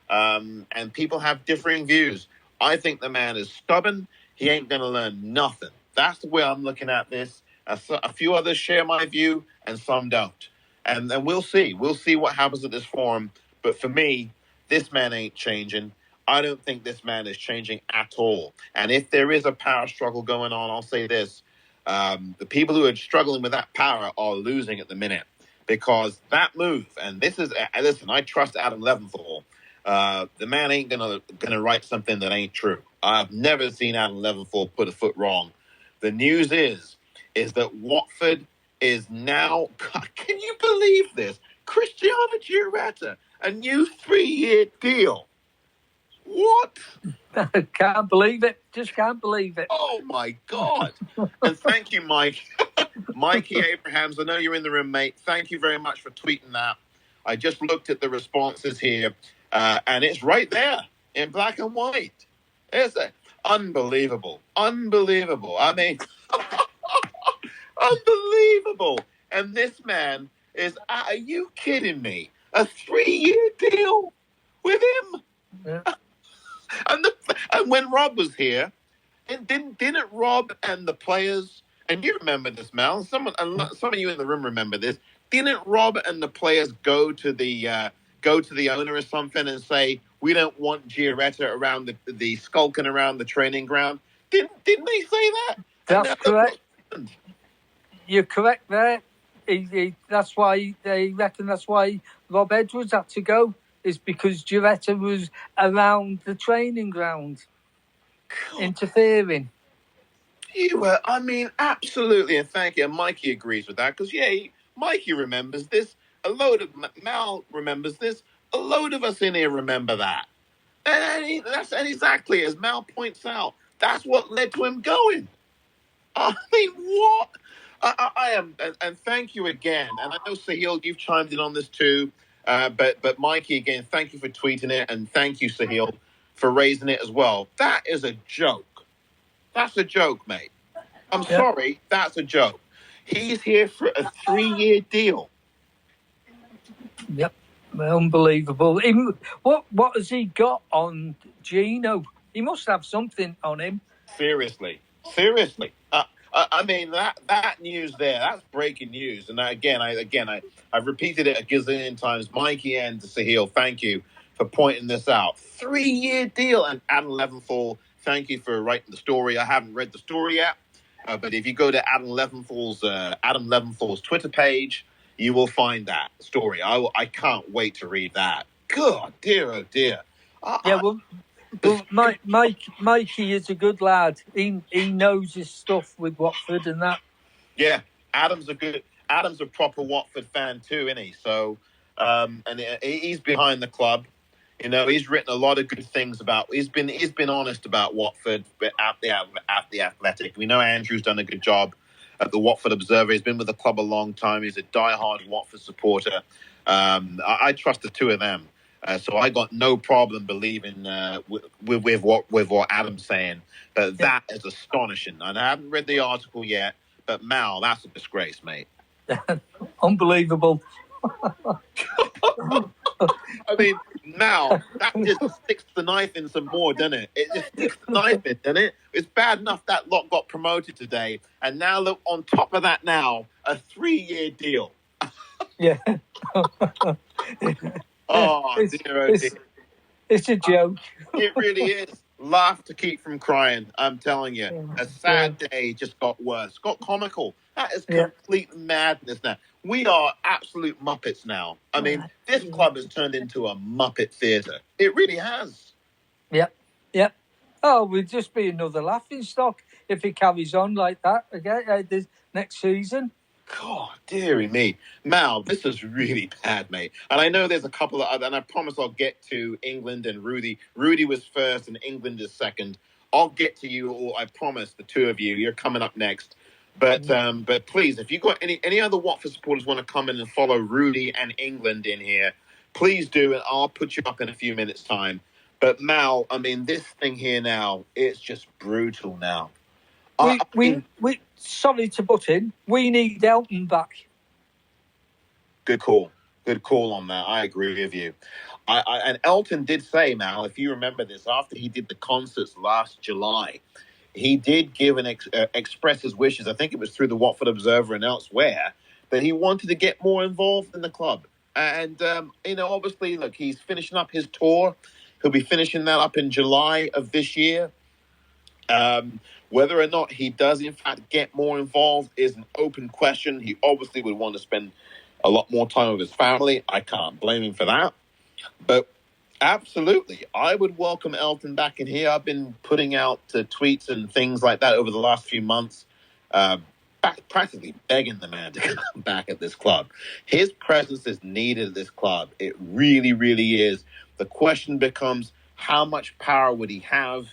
and people have differing views. I think the man is stubborn. He ain't going to learn nothing. That's the way I'm looking at this. A few others share my view, and some don't. And we'll see. We'll see what happens at this forum. But for me, this man ain't changing. I don't think this man is changing at all. And if there is a power struggle going on, I'll say this. The people who are struggling with that power are losing at the minute. because that move, and this is, listen, I trust Adam Leventhal. The man ain't gonna write something that ain't true. I've never seen Adam Leventhal put a foot wrong. The news is that Watford is now, God, can you believe this? Cristiano Giuretta, a new 3-year deal. What? Can't believe it. Just can't believe it. Oh, my God. And thank you, Mike. Mikey Abrahams, I know you're in the room, mate. Thank you very much for tweeting that. I just looked at the responses here, and it's right there in black and white. It's unbelievable. Unbelievable. I mean, unbelievable. And this man is, are you kidding me? A 3-year deal with him? Yeah. And when Rob was here, and didn't Rob and the players, and you remember this, Mel, some of you in the room remember this, didn't Rob and the players go to the owner or something and say, we don't want Giuretta around the skulking around the training ground? Didn't they say that? That's correct. You're correct there. That's why they reckon that's why Rob Edwards had to go, is because Giuretta was around the training ground interfering. You were, I mean, absolutely, and thank you. And Mikey agrees with that because, Mikey remembers this. Mal remembers this. A load of us in here remember that. And that's exactly as Mal points out. That's what led to him going. I mean, what? I am, and thank you again. And I know, Sahil, you've chimed in on this too. But Mikey, again, thank you for tweeting it, and thank you, Sahil, for raising it as well. That is a joke. That's a joke, mate. I'm sorry, that's a joke. He's here for a 3-year deal. Yep, unbelievable. What has he got on Gino? He must have something on him. Seriously. I mean, that news there, that's breaking news. And I've repeated it a gazillion times. Mikey and Sahil, thank you for pointing this out. 3-year deal. And Adam Leventhal, thank you for writing the story. I haven't read the story yet, but if you go to Adam Leventhal's Twitter page, you will find that story. I can't wait to read that. God, dear, oh dear. Well, Mikey is a good lad. He knows his stuff with Watford and that. Yeah, Adam's a proper Watford fan too, isn't he? So, and he's behind the club. You know, he's written a lot of good things about. He's been honest about Watford at the Athletic. We know Andrew's done a good job at the Watford Observer. He's been with the club a long time. He's a diehard Watford supporter. I trust the two of them. So I got no problem believing with what Adam's saying. But that is astonishing. And I haven't read the article yet. But Mal, that's a disgrace, mate. Unbelievable. I mean, Mal, that just sticks the knife in some more, doesn't it? It just sticks the knife in, doesn't it? It's bad enough that lot got promoted today. And now, look, on top of that now, a 3-year deal. Yeah. Oh, dear, oh dear. It's a joke. It really is. Laugh to keep from crying. I'm telling you. A sad day just got worse. Got comical. That is complete madness now. We are absolute Muppets now. I mean, this club has turned into a Muppet theatre. It really has. Yep. Oh, we'll just be another laughing stock if it carries on like that again this next season. God, dearie me. Mal, this is really bad, mate. And I know there's a couple of other, and I promise I'll get to England and Rudy. Rudy was first and England is second. I'll get to you all, I promise, the two of you. You're coming up next. But please, if you got any other Watford supporters want to come in and follow Rudy and England in here, please do, and I'll put you up in a few minutes' time. But Mal, I mean, this thing here now, it's just brutal now. We sorry to butt in. We need Elton back. Good call on that. I agree with you. And Elton did say, Mal, if you remember this, after he did the concerts last July, he did give express his wishes. I think it was through the Watford Observer and elsewhere, that he wanted to get more involved in the club. And obviously, look, he's finishing up his tour. He'll be finishing that up in July of this year. Whether or not he does, in fact, get more involved is an open question. He obviously would want to spend a lot more time with his family. I can't blame him for that. But absolutely, I would welcome Elton back in here. I've been putting out tweets and things like that over the last few months, practically begging the man to come back at this club. His presence is needed at this club. It really, really is. The question becomes, how much power would he have?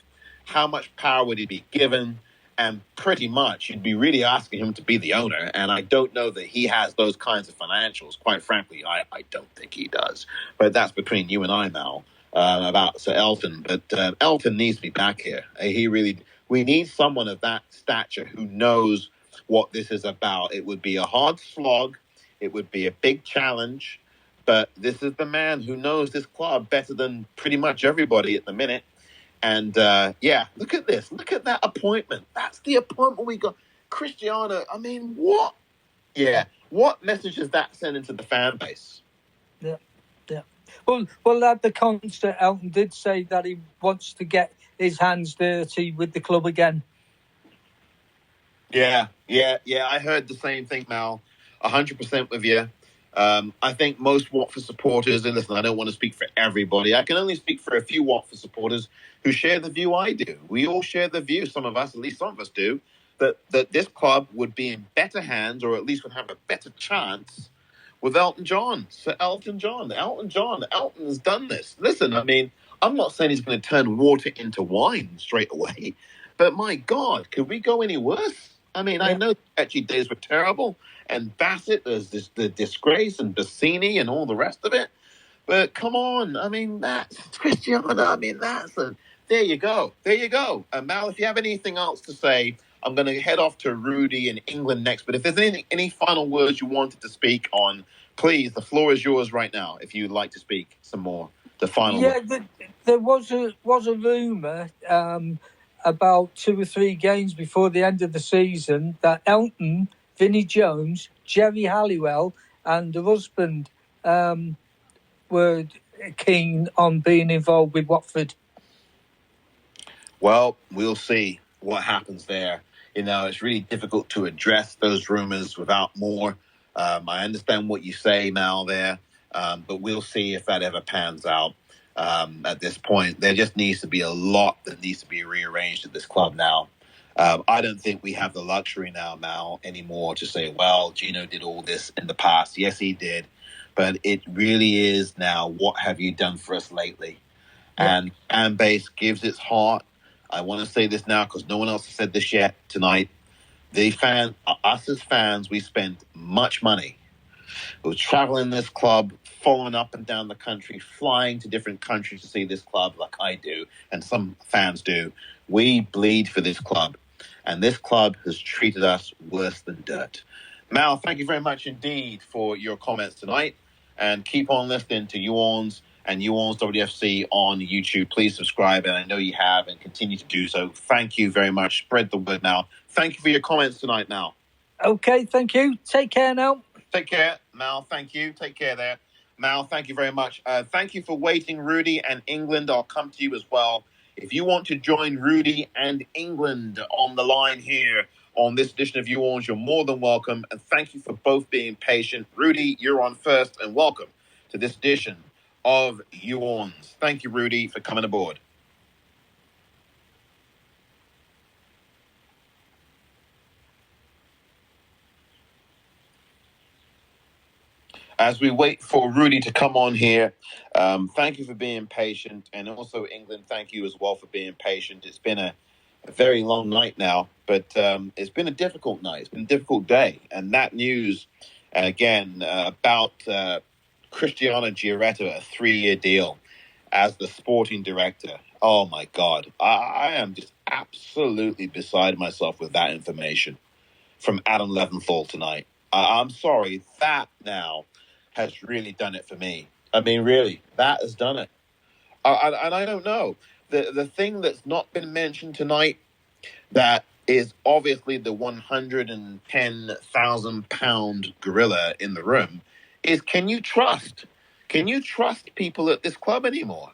How much power would he be given? And pretty much, you'd be really asking him to be the owner. And I don't know that he has those kinds of financials. Quite frankly, I don't think he does. But that's between you and I, Mal, about Sir Elton. But Elton needs to be back here. We need someone of that stature who knows what this is about. It would be a hard slog. It would be a big challenge. But this is the man who knows this club better than pretty much everybody at the minute. And, look at this. Look at that appointment. That's the appointment we got. Cristiano, I mean, what? Yeah. What message is that sending to the fan base? Yeah. Well, at the concert, Elton did say that he wants to get his hands dirty with the club again. Yeah. I heard the same thing, Mal. 100% with you. I think most Watford supporters, and listen, I don't want to speak for everybody. I can only speak for a few Watford supporters who share the view I do. We all share the view, some of us, at least some of us do, that this club would be in better hands, or at least would have a better chance with Elton John. So Elton John has done this. Listen, I mean, I'm not saying he's going to turn water into wine straight away, but my God, could we go any worse? I mean, I know actually days were terrible, and Bassett, there's the disgrace, and Bassini, and all the rest of it. But come on, I mean, that's Cristiano. I mean, there you go. Mal, if you have anything else to say, I'm going to head off to Rudy in England next. But if there's any final words you wanted to speak on, please, the floor is yours right now. If you'd like to speak some more, the final. Yeah, there was a rumour about 2 or 3 games before the end of the season that Elton, Vinnie Jones, Jerry Halliwell, and the husband were keen on being involved with Watford. Well, we'll see what happens there. You know, it's really difficult to address those rumours without more. I understand what you say, Mal, there, but we'll see if that ever pans out. At this point, there just needs to be a lot that needs to be rearranged at this club now. I don't think we have the luxury now, Mal, anymore to say, well, Gino did all this in the past. Yes, he did. But it really is now, what have you done for us lately? Yeah. And fan base gives its heart. I want to say this now because no one else has said this yet tonight. Us as fans, we spent much money. We're traveling this club, following up and down the country, flying to different countries to see this club like I do, and some fans do. We bleed for this club, and this club has treated us worse than dirt. Mal, thank you very much indeed for your comments tonight, and keep on listening to Orns and Orns WFC on YouTube. Please subscribe, and I know you have, and continue to do so. Thank you very much. Spread the word now. Thank you for your comments tonight, Mal. Okay, thank you. Take care now. Take care, Mal. Thank you. Take care there. Mal, thank you very much. Thank you for waiting, Rudy and England. I'll come to you as well. If you want to join Rudy and England on the line here on this edition of Orns, you're more than welcome. And thank you for both being patient. Rudy, you're on first, and welcome to this edition of Orns. Thank you, Rudy, for coming aboard. As we wait for Rudy to come on here, thank you for being patient. And also, England, thank you as well for being patient. It's been a very long night now, but it's been a difficult night. It's been a difficult day. And that news, again, about Cristiano Giorgetto, a 3-year deal as the sporting director. Oh, my God. I am just absolutely beside myself with that information from Adam Leventhal tonight. I'm sorry, that now has really done it for me. I mean, really, that has done it. And I don't know. The thing that's not been mentioned tonight that is obviously the 110,000-pound gorilla in the room is, can you trust people at this club anymore?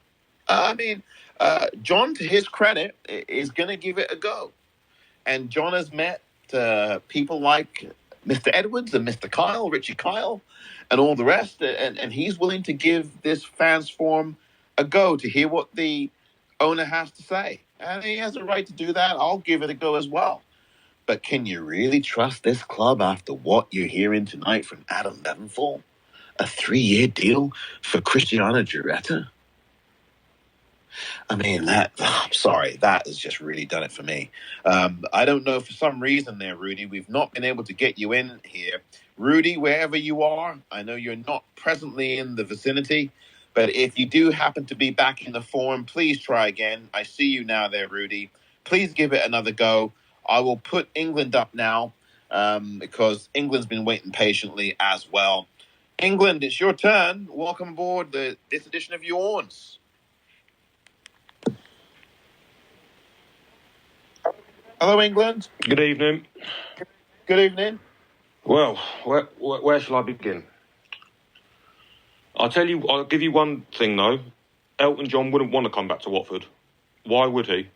I mean, John, to his credit, is going to give it a go. And John has met people like Mr. Edwards and Mr. Kyle, Richie Kyle, and all the rest. And he's willing to give this fans forum a go to hear what the owner has to say. And he has a right to do that. I'll give it a go as well. But can you really trust this club after what you're hearing tonight from Adam Leventhal? A 3-year deal for Cristiano Giuretta? I mean, I'm sorry, that has just really done it for me. I don't know, for some reason there, Rudy, we've not been able to get you in here. Rudy, wherever you are, I know you're not presently in the vicinity, but if you do happen to be back in the forum, please try again. I see you now there, Rudy. Please give it another go. I will put England up now because England's been waiting patiently as well. England, it's your turn. Welcome aboard this edition of your Orns. Hello, England. Good evening. Good evening. Well, where shall I begin? I'll give you one thing, though. Elton John wouldn't want to come back to Watford. Why would he?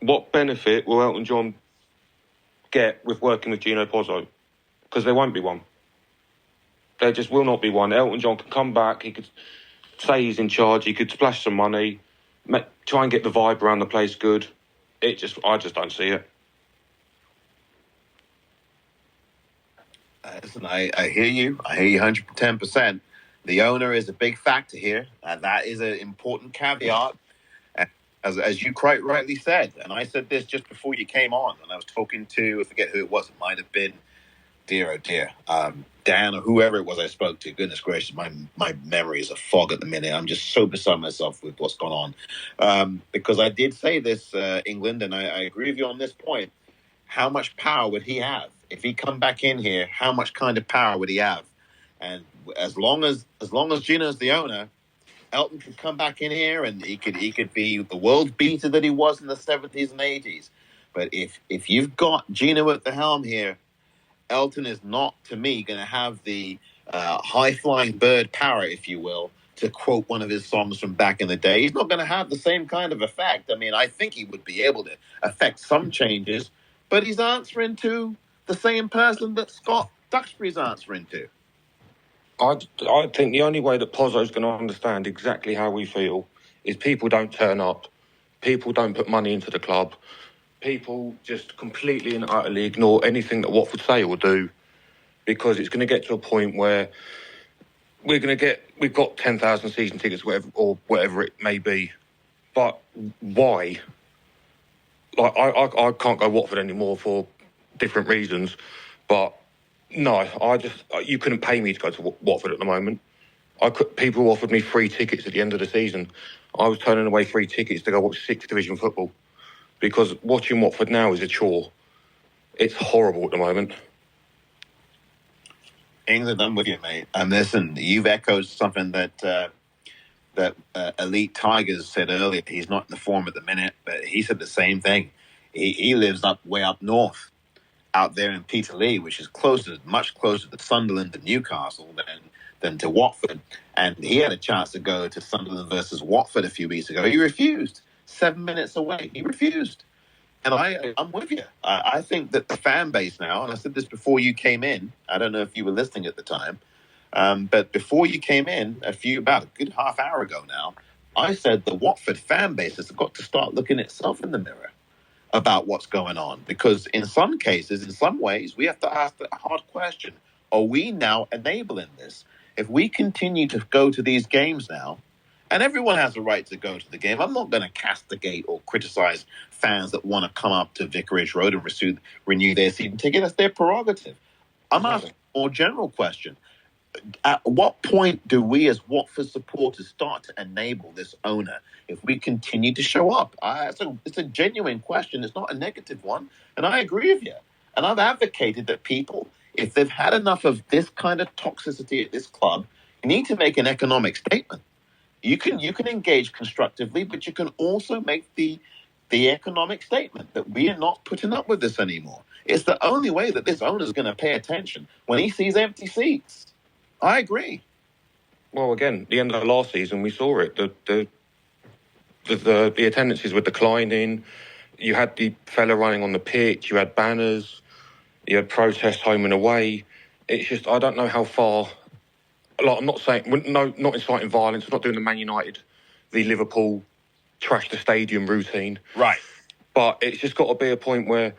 What benefit will Elton John get with working with Gino Pozzo? Because there won't be one. There just will not be one. Elton John can come back, he could say he's in charge, he could splash some money, try and get the vibe around the place good. I just don't see it. Listen, I hear you. I hear you 110%. The owner is a big factor here. That is an important caveat. As you quite rightly said, and I said this just before you came on, and I was talking to, I forget who it was, it might have been, dear, oh dear, Dan or whoever it was I spoke to. Goodness gracious, my memory is a fog at the minute. I'm just so beside myself with what's gone on. Because I did say this, England, and I agree with you on this point. How much power would he have? If he come back in here, how much kind of power would he have? And as long as Gino's the owner, Elton could come back in here and he could be the world beater that he was in the 70s and 80s. But if you've got Gino at the helm here, Elton is not, to me, going to have the high-flying bird power, if you will, to quote one of his songs from back in the day. He's not going to have the same kind of effect. I mean, I think he would be able to affect some changes, but he's answering to the same person that Scott Duxbury's answering to. I think the only way that Pozzo's going to understand exactly how we feel is people don't turn up, people don't put money into the club, people just completely and utterly ignore anything that Watford say or do, because it's going to get to a point where we've got 10,000 season tickets, whatever it may be. But why? Like, I can't go Watford anymore for different reasons, but no, you couldn't pay me to go to Watford at the moment. People offered me free tickets at the end of the season. I was turning away free tickets to go watch 6th Division football, because watching Watford now is a chore. It's horrible at the moment. England, I'm with you, mate. And listen, you've echoed something that Elite Tigers said earlier. He's not in the form at the minute, but he said the same thing. He lives way up north, out there in Peterlee, which is much closer to Sunderland and Newcastle than to Watford. And he had a chance to go to Sunderland versus Watford a few weeks ago. He refused. 7 minutes away. He refused. And I'm with you. I think that the fan base now, and I said this before you came in, I don't know if you were listening at the time, but before you came in, about a good half hour ago now, I said the Watford fan base has got to start looking itself in the mirror about what's going on. Because in some cases, in some ways, we have to ask the hard question, are we now enabling this? If we continue to go to these games now, and everyone has a right to go to the game. I'm not going to castigate or criticize fans that want to come up to Vicarage Road and renew their season ticket. That's their prerogative. I'm asking a more general question. At what point do we as Watford supporters start to enable this owner if we continue to show up? It's a genuine question. It's not a negative one. And I agree with you. And I've advocated that people, if they've had enough of this kind of toxicity at this club, you need to make an economic statement. You can engage constructively, but you can also make the economic statement that we are not putting up with this anymore. It's the only way that this owner is going to pay attention when he sees empty seats. I agree. Well, again, the end of the last season, we saw it. The attendances were declining. You had the fella running on the pitch. You had banners. You had protests home and away. It's just, I don't know how far. Like, I'm not saying, not inciting violence. We're not doing the Man United v Liverpool trash the stadium routine. Right. But it's just got to be a point where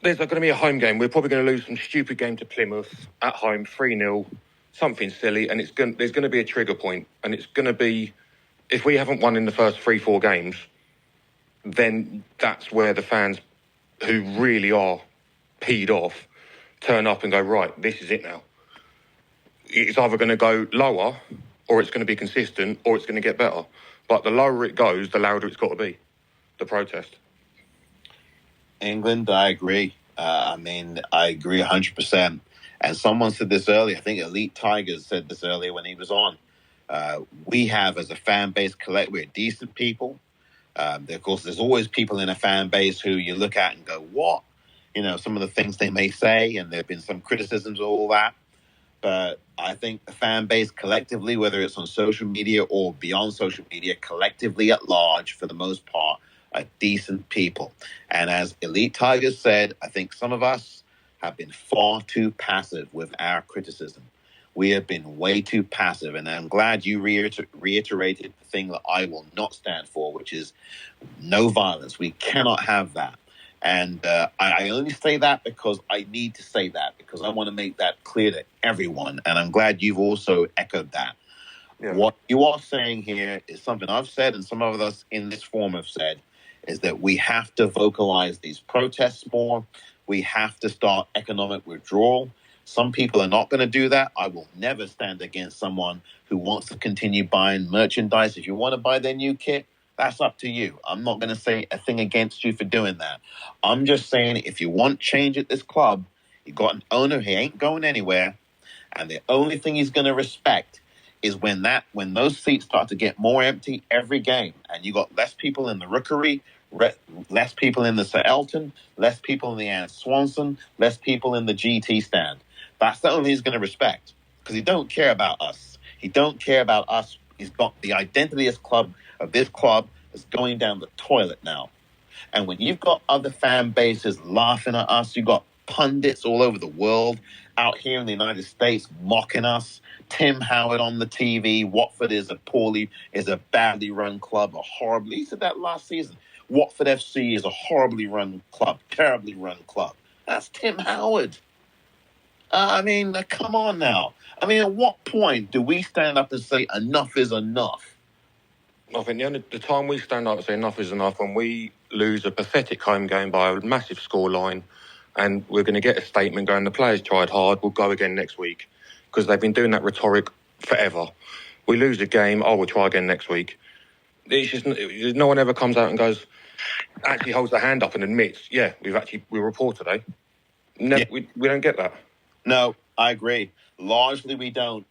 there's going to be a home game. We're probably going to lose some stupid game to Plymouth at home, 3-0, something silly, and there's going to be a trigger point. And it's going to be, if we haven't won in the first 3-4 games, then that's where the fans who really are peed off turn up and go, right, this is it now. It's either going to go lower or it's going to be consistent or it's going to get better. But the lower it goes, the louder it's got to be, the protest. England, I agree. I agree 100%. And someone said this earlier. I think Elite Tigers said this earlier when he was on. We have, as a fan base, we're decent people. Of course, there's always people in a fan base who you look at and go, what? Some of the things they may say, and there have been some criticisms of all that. But I think the fan base collectively, whether it's on social media or beyond social media, collectively at large, for the most part, are decent people. And as Elite Tigers said, I think some of us have been far too passive with our criticism. We have been way too passive. And I'm glad you reiterated the thing that I will not stand for, which is no violence. We cannot have that. And I only say that because I need to say that, because I want to make that clear to everyone. And I'm glad you've also echoed that. Yeah. What you are saying here is something I've said and some of us in this forum have said, is that we have to vocalize these protests more. We have to start economic withdrawal. Some people are not going to do that. I will never stand against someone who wants to continue buying merchandise. If you want to buy their new kit, that's up to you. I'm not going to say a thing against you for doing that. I'm just saying, if you want change at this club, you got an owner, he ain't going anywhere. And the only thing he's going to respect is when those seats start to get more empty every game, and you got less people in the Rookery, less people in the Sir Elton, less people in the Anne Swanson, less people in the GT stand. That's the only he's going to respect, because he don't care about us. He don't care about us. He's got the identity of this club is going down the toilet now. And when you've got other fan bases laughing at us, you've got pundits all over the world out here in the United States mocking us. Tim Howard on the TV. Watford is a badly run club, he said that last season. Watford FC is a horribly run club, terribly run club. That's Tim Howard. Come on now. At what point do we stand up and say enough is enough? I think the time we stand up and say enough is enough when we lose a pathetic home game by a massive scoreline, and we're going to get a statement going, the players tried hard, we'll go again next week. Because they've been doing that rhetoric forever. We lose a game, we'll try again next week. It's just, no one ever comes out and goes, actually holds their hand up and admits, yeah, we report today. No, yeah. We don't get that. No, I agree. Largely, we don't.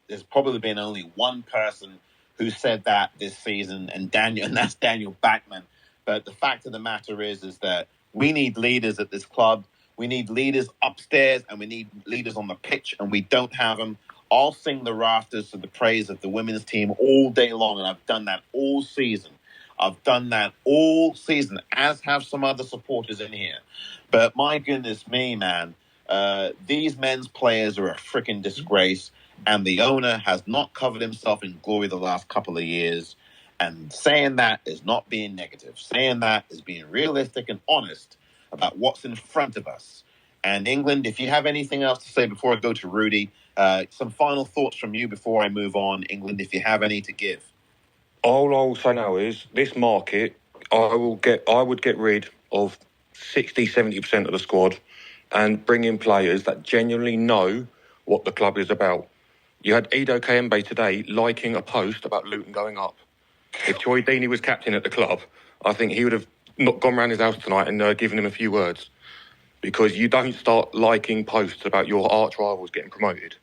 There's probably been only one person who said that this season, and that's Daniel Backman. But the fact of the matter is that we need leaders at this club. We need leaders upstairs, and we need leaders on the pitch, and we don't have them. I'll sing the rafters to the praise of the women's team all day long, and I've done that all season. As have some other supporters in here. But my goodness me, man, these men's players are a freaking disgrace, and the owner has not covered himself in glory the last couple of years. And saying that is not being negative. Saying that is being realistic and honest about what's in front of us. And England, if you have anything else to say before I go to Rudy, some final thoughts from you before I move on, England, if you have any to give. All I'll say now is this market, I would get rid of 60-70% of the squad and bring in players that genuinely know what the club is about. You had Edo Kayembe today liking a post about Luton going up. If Troy Deeney was captain at the club, I think he would have not gone round his house tonight and given him a few words, because you don't start liking posts about your arch rivals getting promoted.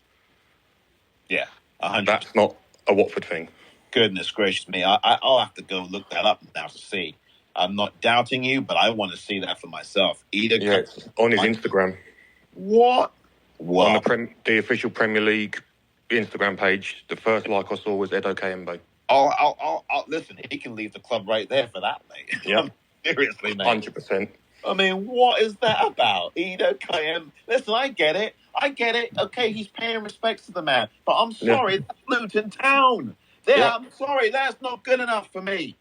Yeah, 100%. That's not a Watford thing. Goodness gracious me, I'll have to go look that up now to see. I'm not doubting you, but I want to see that for myself. It's on his Instagram. What? On the official Premier League Instagram page, the first like I saw was Edo Kayembe. I'll listen, he can leave the club right there for that, mate. Yeah. Seriously, mate. 100%. I mean, what is that about? Listen, I get it. Okay, he's paying respects to the man. But I'm sorry, that's Luton Town. I'm sorry, that's not good enough for me.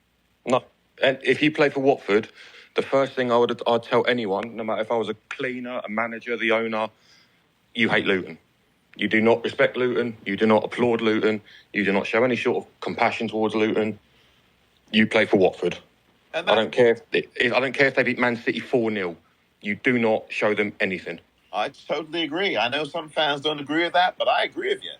No. And if you play for Watford, the first thing I'd tell anyone, no matter if I was a cleaner, a manager, the owner, you hate Luton. You do not respect Luton. You do not applaud Luton. You do not show any sort of compassion towards Luton. You play for Watford. I don't care if they beat Man City 4-0. You do not show them anything. I totally agree. I know some fans don't agree with that, but I agree with you.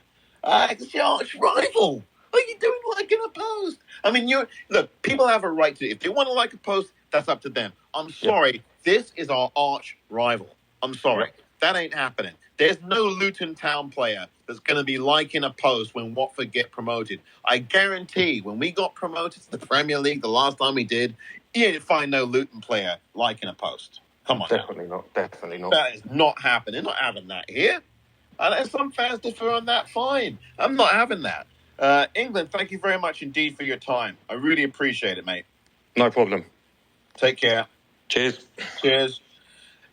It's your arch rival. What are you doing liking a post? I mean, look, people have a right to. If they want to like a post, that's up to them. I'm sorry. This is our arch rival. I'm sorry. That ain't happening. There's no Luton Town player that's going to be liking a post when Watford get promoted. I guarantee when we got promoted to the Premier League the last time we did, you didn't find no Luton player liking a post. Come on. Definitely not. That is not happening. Not having that here. And some fans differ on that, fine. I'm not having that. England, thank you very much indeed for your time. I really appreciate it, mate. No problem. Take care. Cheers.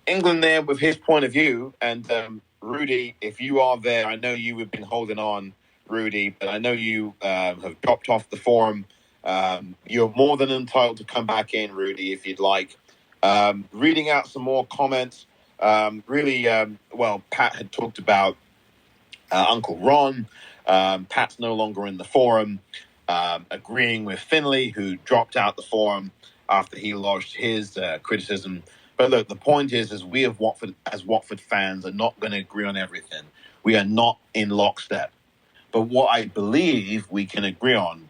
England there with his point of view. And Rudy, if you are there, I know you have been holding on, Rudy, but I know you have dropped off the forum. You're more than entitled to come back in, Rudy, if you'd like. Reading out some more comments. Pat had talked about Uncle Ron. Pat's no longer in the forum, agreeing with Finlay, who dropped out the forum after he lodged his criticism. But look, the point is we as Watford fans are not going to agree on everything. We are not in lockstep. But what I believe we can agree on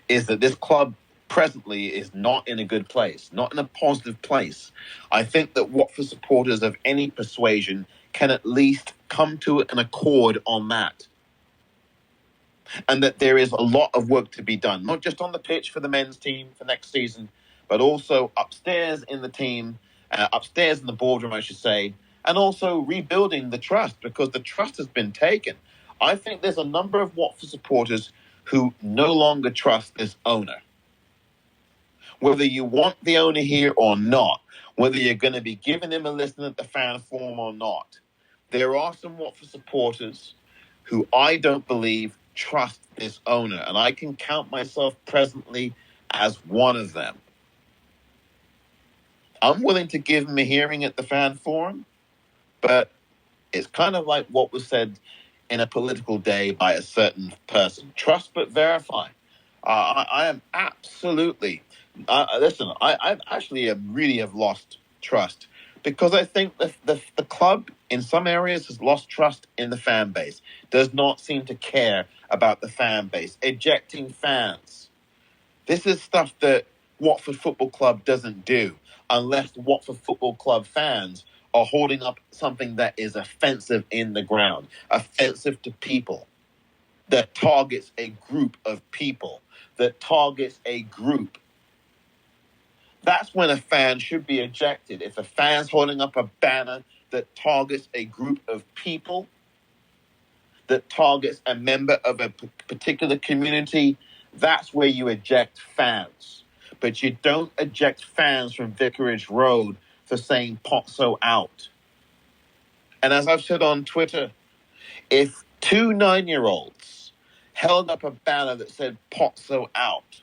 is that this club presently is not in a good place, not in a positive place. I think that Watford supporters of any persuasion can at least come to an accord on that. And that there is a lot of work to be done, not just on the pitch for the men's team for next season, but also upstairs in the team, upstairs in the boardroom, I should say, and also rebuilding the trust, because the trust has been taken. I think there's a number of Watford supporters who no longer trust this owner. Whether you want the owner here or not, whether you're going to be giving him a listen at the fan forum or not, there are some Watford supporters who I don't believe trust this owner, and I can count myself presently as one of them. I'm willing to give him a hearing at the fan forum, but it's kind of like what was said in a political day by a certain person. Trust but verify. I am absolutely... listen, I actually really have lost trust, because I think the club in some areas has lost trust in the fan base, does not seem to care about the fan base, ejecting fans. This is stuff that Watford Football Club doesn't do unless Watford Football Club fans are holding up something that is offensive in the ground, offensive to people, that targets a group of people, that targets a group. That's when a fan should be ejected. If a fan's holding up a banner that targets a group of people, that targets a member of a particular community, that's where you eject fans. But you don't eject fans from Vicarage Road for saying Pozzo out. And as I've said on Twitter, if 2 9-year-olds held up a banner that said Pozzo out,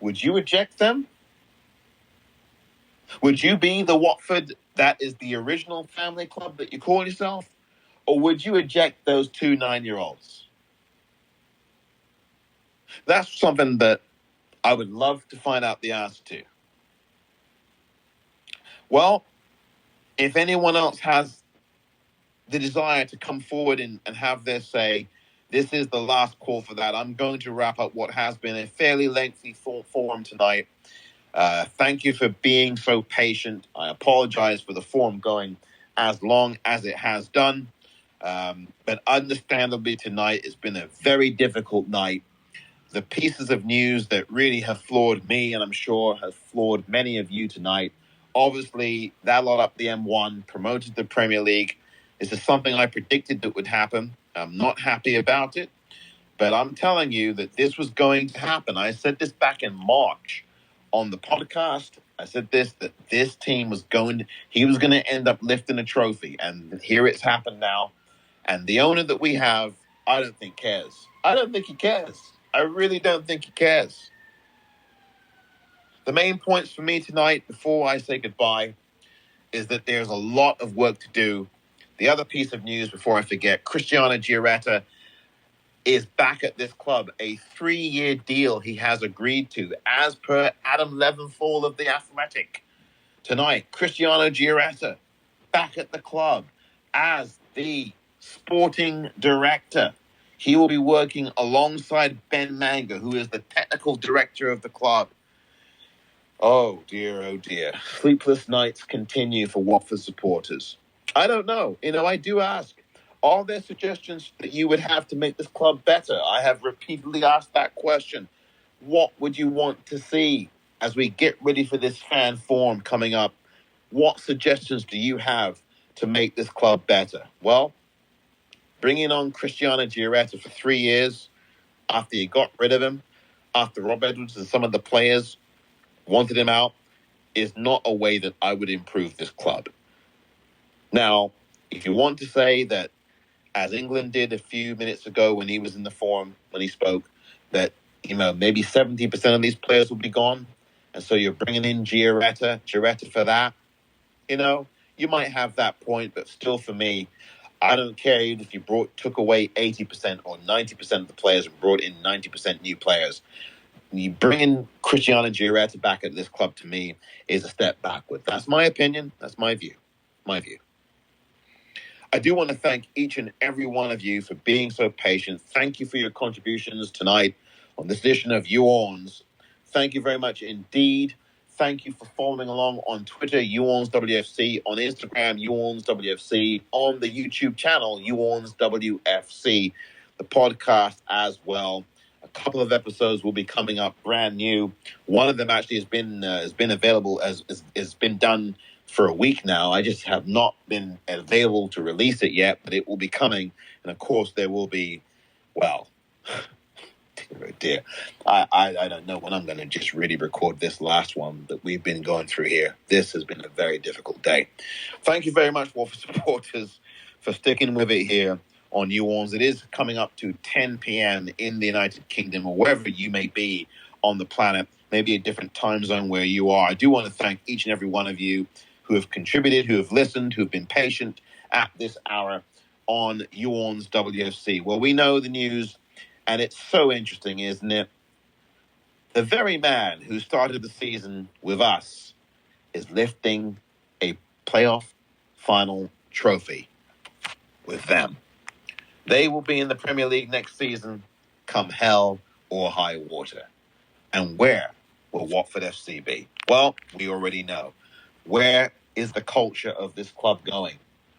would you eject them? Would you be the Watford that is the original family club that you call yourself? Or would you eject those 2 9-year-olds? That's something that I would love to find out the answer to. Well, if anyone else has the desire to come forward and have their say, this is the last call for that. I'm going to wrap up what has been a fairly lengthy forum tonight. Thank you for being so patient. I apologize for the forum going as long as it has done. But understandably tonight, it's been a very difficult night. The pieces of news that really have floored me, and I'm sure have floored many of you tonight. Obviously, that lot up the M1, promoted to the Premier League. This is something I predicted that would happen. I'm not happy about it, but I'm telling you that this was going to happen. I said this back in March on the podcast, I said that this team he was going to end up lifting a trophy. And here it's happened now. And the owner that we have, I don't think cares. I don't think he cares. I really don't think he cares. The main points for me tonight, before I say goodbye, is that there's a lot of work to do. The other piece of news, before I forget, Cristiano Gioretta is back at this club. A 3-year deal he has agreed to, as per Adam Leventhal of The Athletic. Tonight, Cristiano Gioretta back at the club as the sporting director. He will be working alongside Ben Manga, who is the technical director of the club. Oh dear. Sleepless nights continue for Watford supporters. I don't know. I do ask, are there suggestions that you would have to make this club better? I have repeatedly asked that question. What would you want to see as we get ready for this fan forum coming up? What suggestions do you have to make this club better? Well, bringing on Cristiano Gioretta for 3 years after you got rid of him, after Rob Edwards and some of the players wanted him out, is not a way that I would improve this club. Now, if you want to say that, as England did a few minutes ago when he was in the forum, when he spoke, that maybe 70% of these players will be gone, and so you're bringing in Gioretta for that, you might have that point, but still for me, I don't care even if you took away 80% or 90% of the players and brought in 90% new players. You bringing Cristiano Gioretta back at this club, to me, is a step backward. That's my opinion. That's my view. I do want to thank each and every one of you for being so patient. Thank you for your contributions tonight on this edition of Orns. Thank you very much indeed. Thank you for following along on Twitter, WFC, on Instagram, WFC, on the YouTube channel, WFC, the podcast as well. A couple of episodes will be coming up brand new. One of them actually has been available, has been done for a week now. I just have not been available to release it yet, but it will be coming. And of course, there will be, dear. I don't know when I'm going to just really record this last one that we've been going through here. This has been a very difficult day. Thank you very much, Watford supporters, for sticking with it here on New Orleans. It is coming up to 10 p.m. in the United Kingdom, or wherever you may be on the planet, maybe a different time zone where you are. I do want to thank each and every one of you who have contributed, who have listened, who have been patient at this hour on New Orleans WFC. Well, we know the news, and it's so interesting, isn't it? The very man who started the season with us is lifting a playoff final trophy with them. They will be in the Premier League next season, come hell or high water. And where will Watford FC be? Well, we already know. Where is the culture of this club going?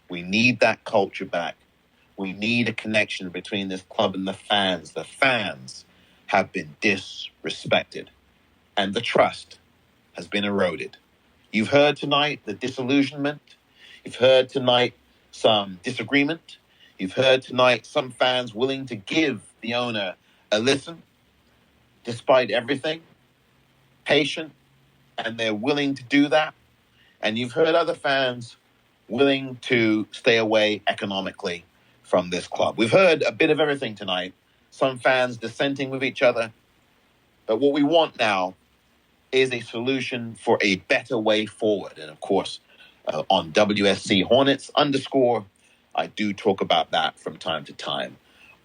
We need that culture back. We need a connection between this club and the fans. The fans have been disrespected, and the trust has been eroded. You've heard tonight the disillusionment. You've heard tonight some disagreement. You've heard tonight some fans willing to give the owner a listen, despite everything, patient, and they're willing to do that. And you've heard other fans willing to stay away economically from this club. We've heard a bit of everything tonight. Some fans dissenting with each other. But what we want now is a solution for a better way forward. And of course, on WSC Hornets _ I do talk about that from time to time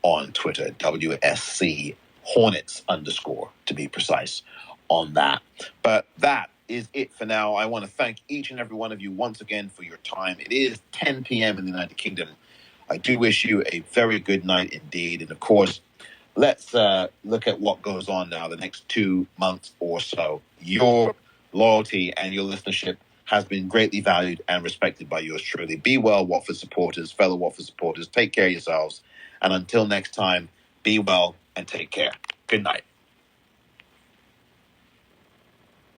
on Twitter, WSC Hornets _ to be precise on that. But that is it for now. I want to thank each and every one of you once again for your time. It is 10 p.m. in the United Kingdom. I do wish you a very good night indeed. And of course, let's look at what goes on now the next 2 months or so. Your loyalty and your listenership has been greatly valued and respected by yours truly. Be well, Watford supporters, fellow Watford supporters. Take care of yourselves. And until next time, be well and take care. Good night.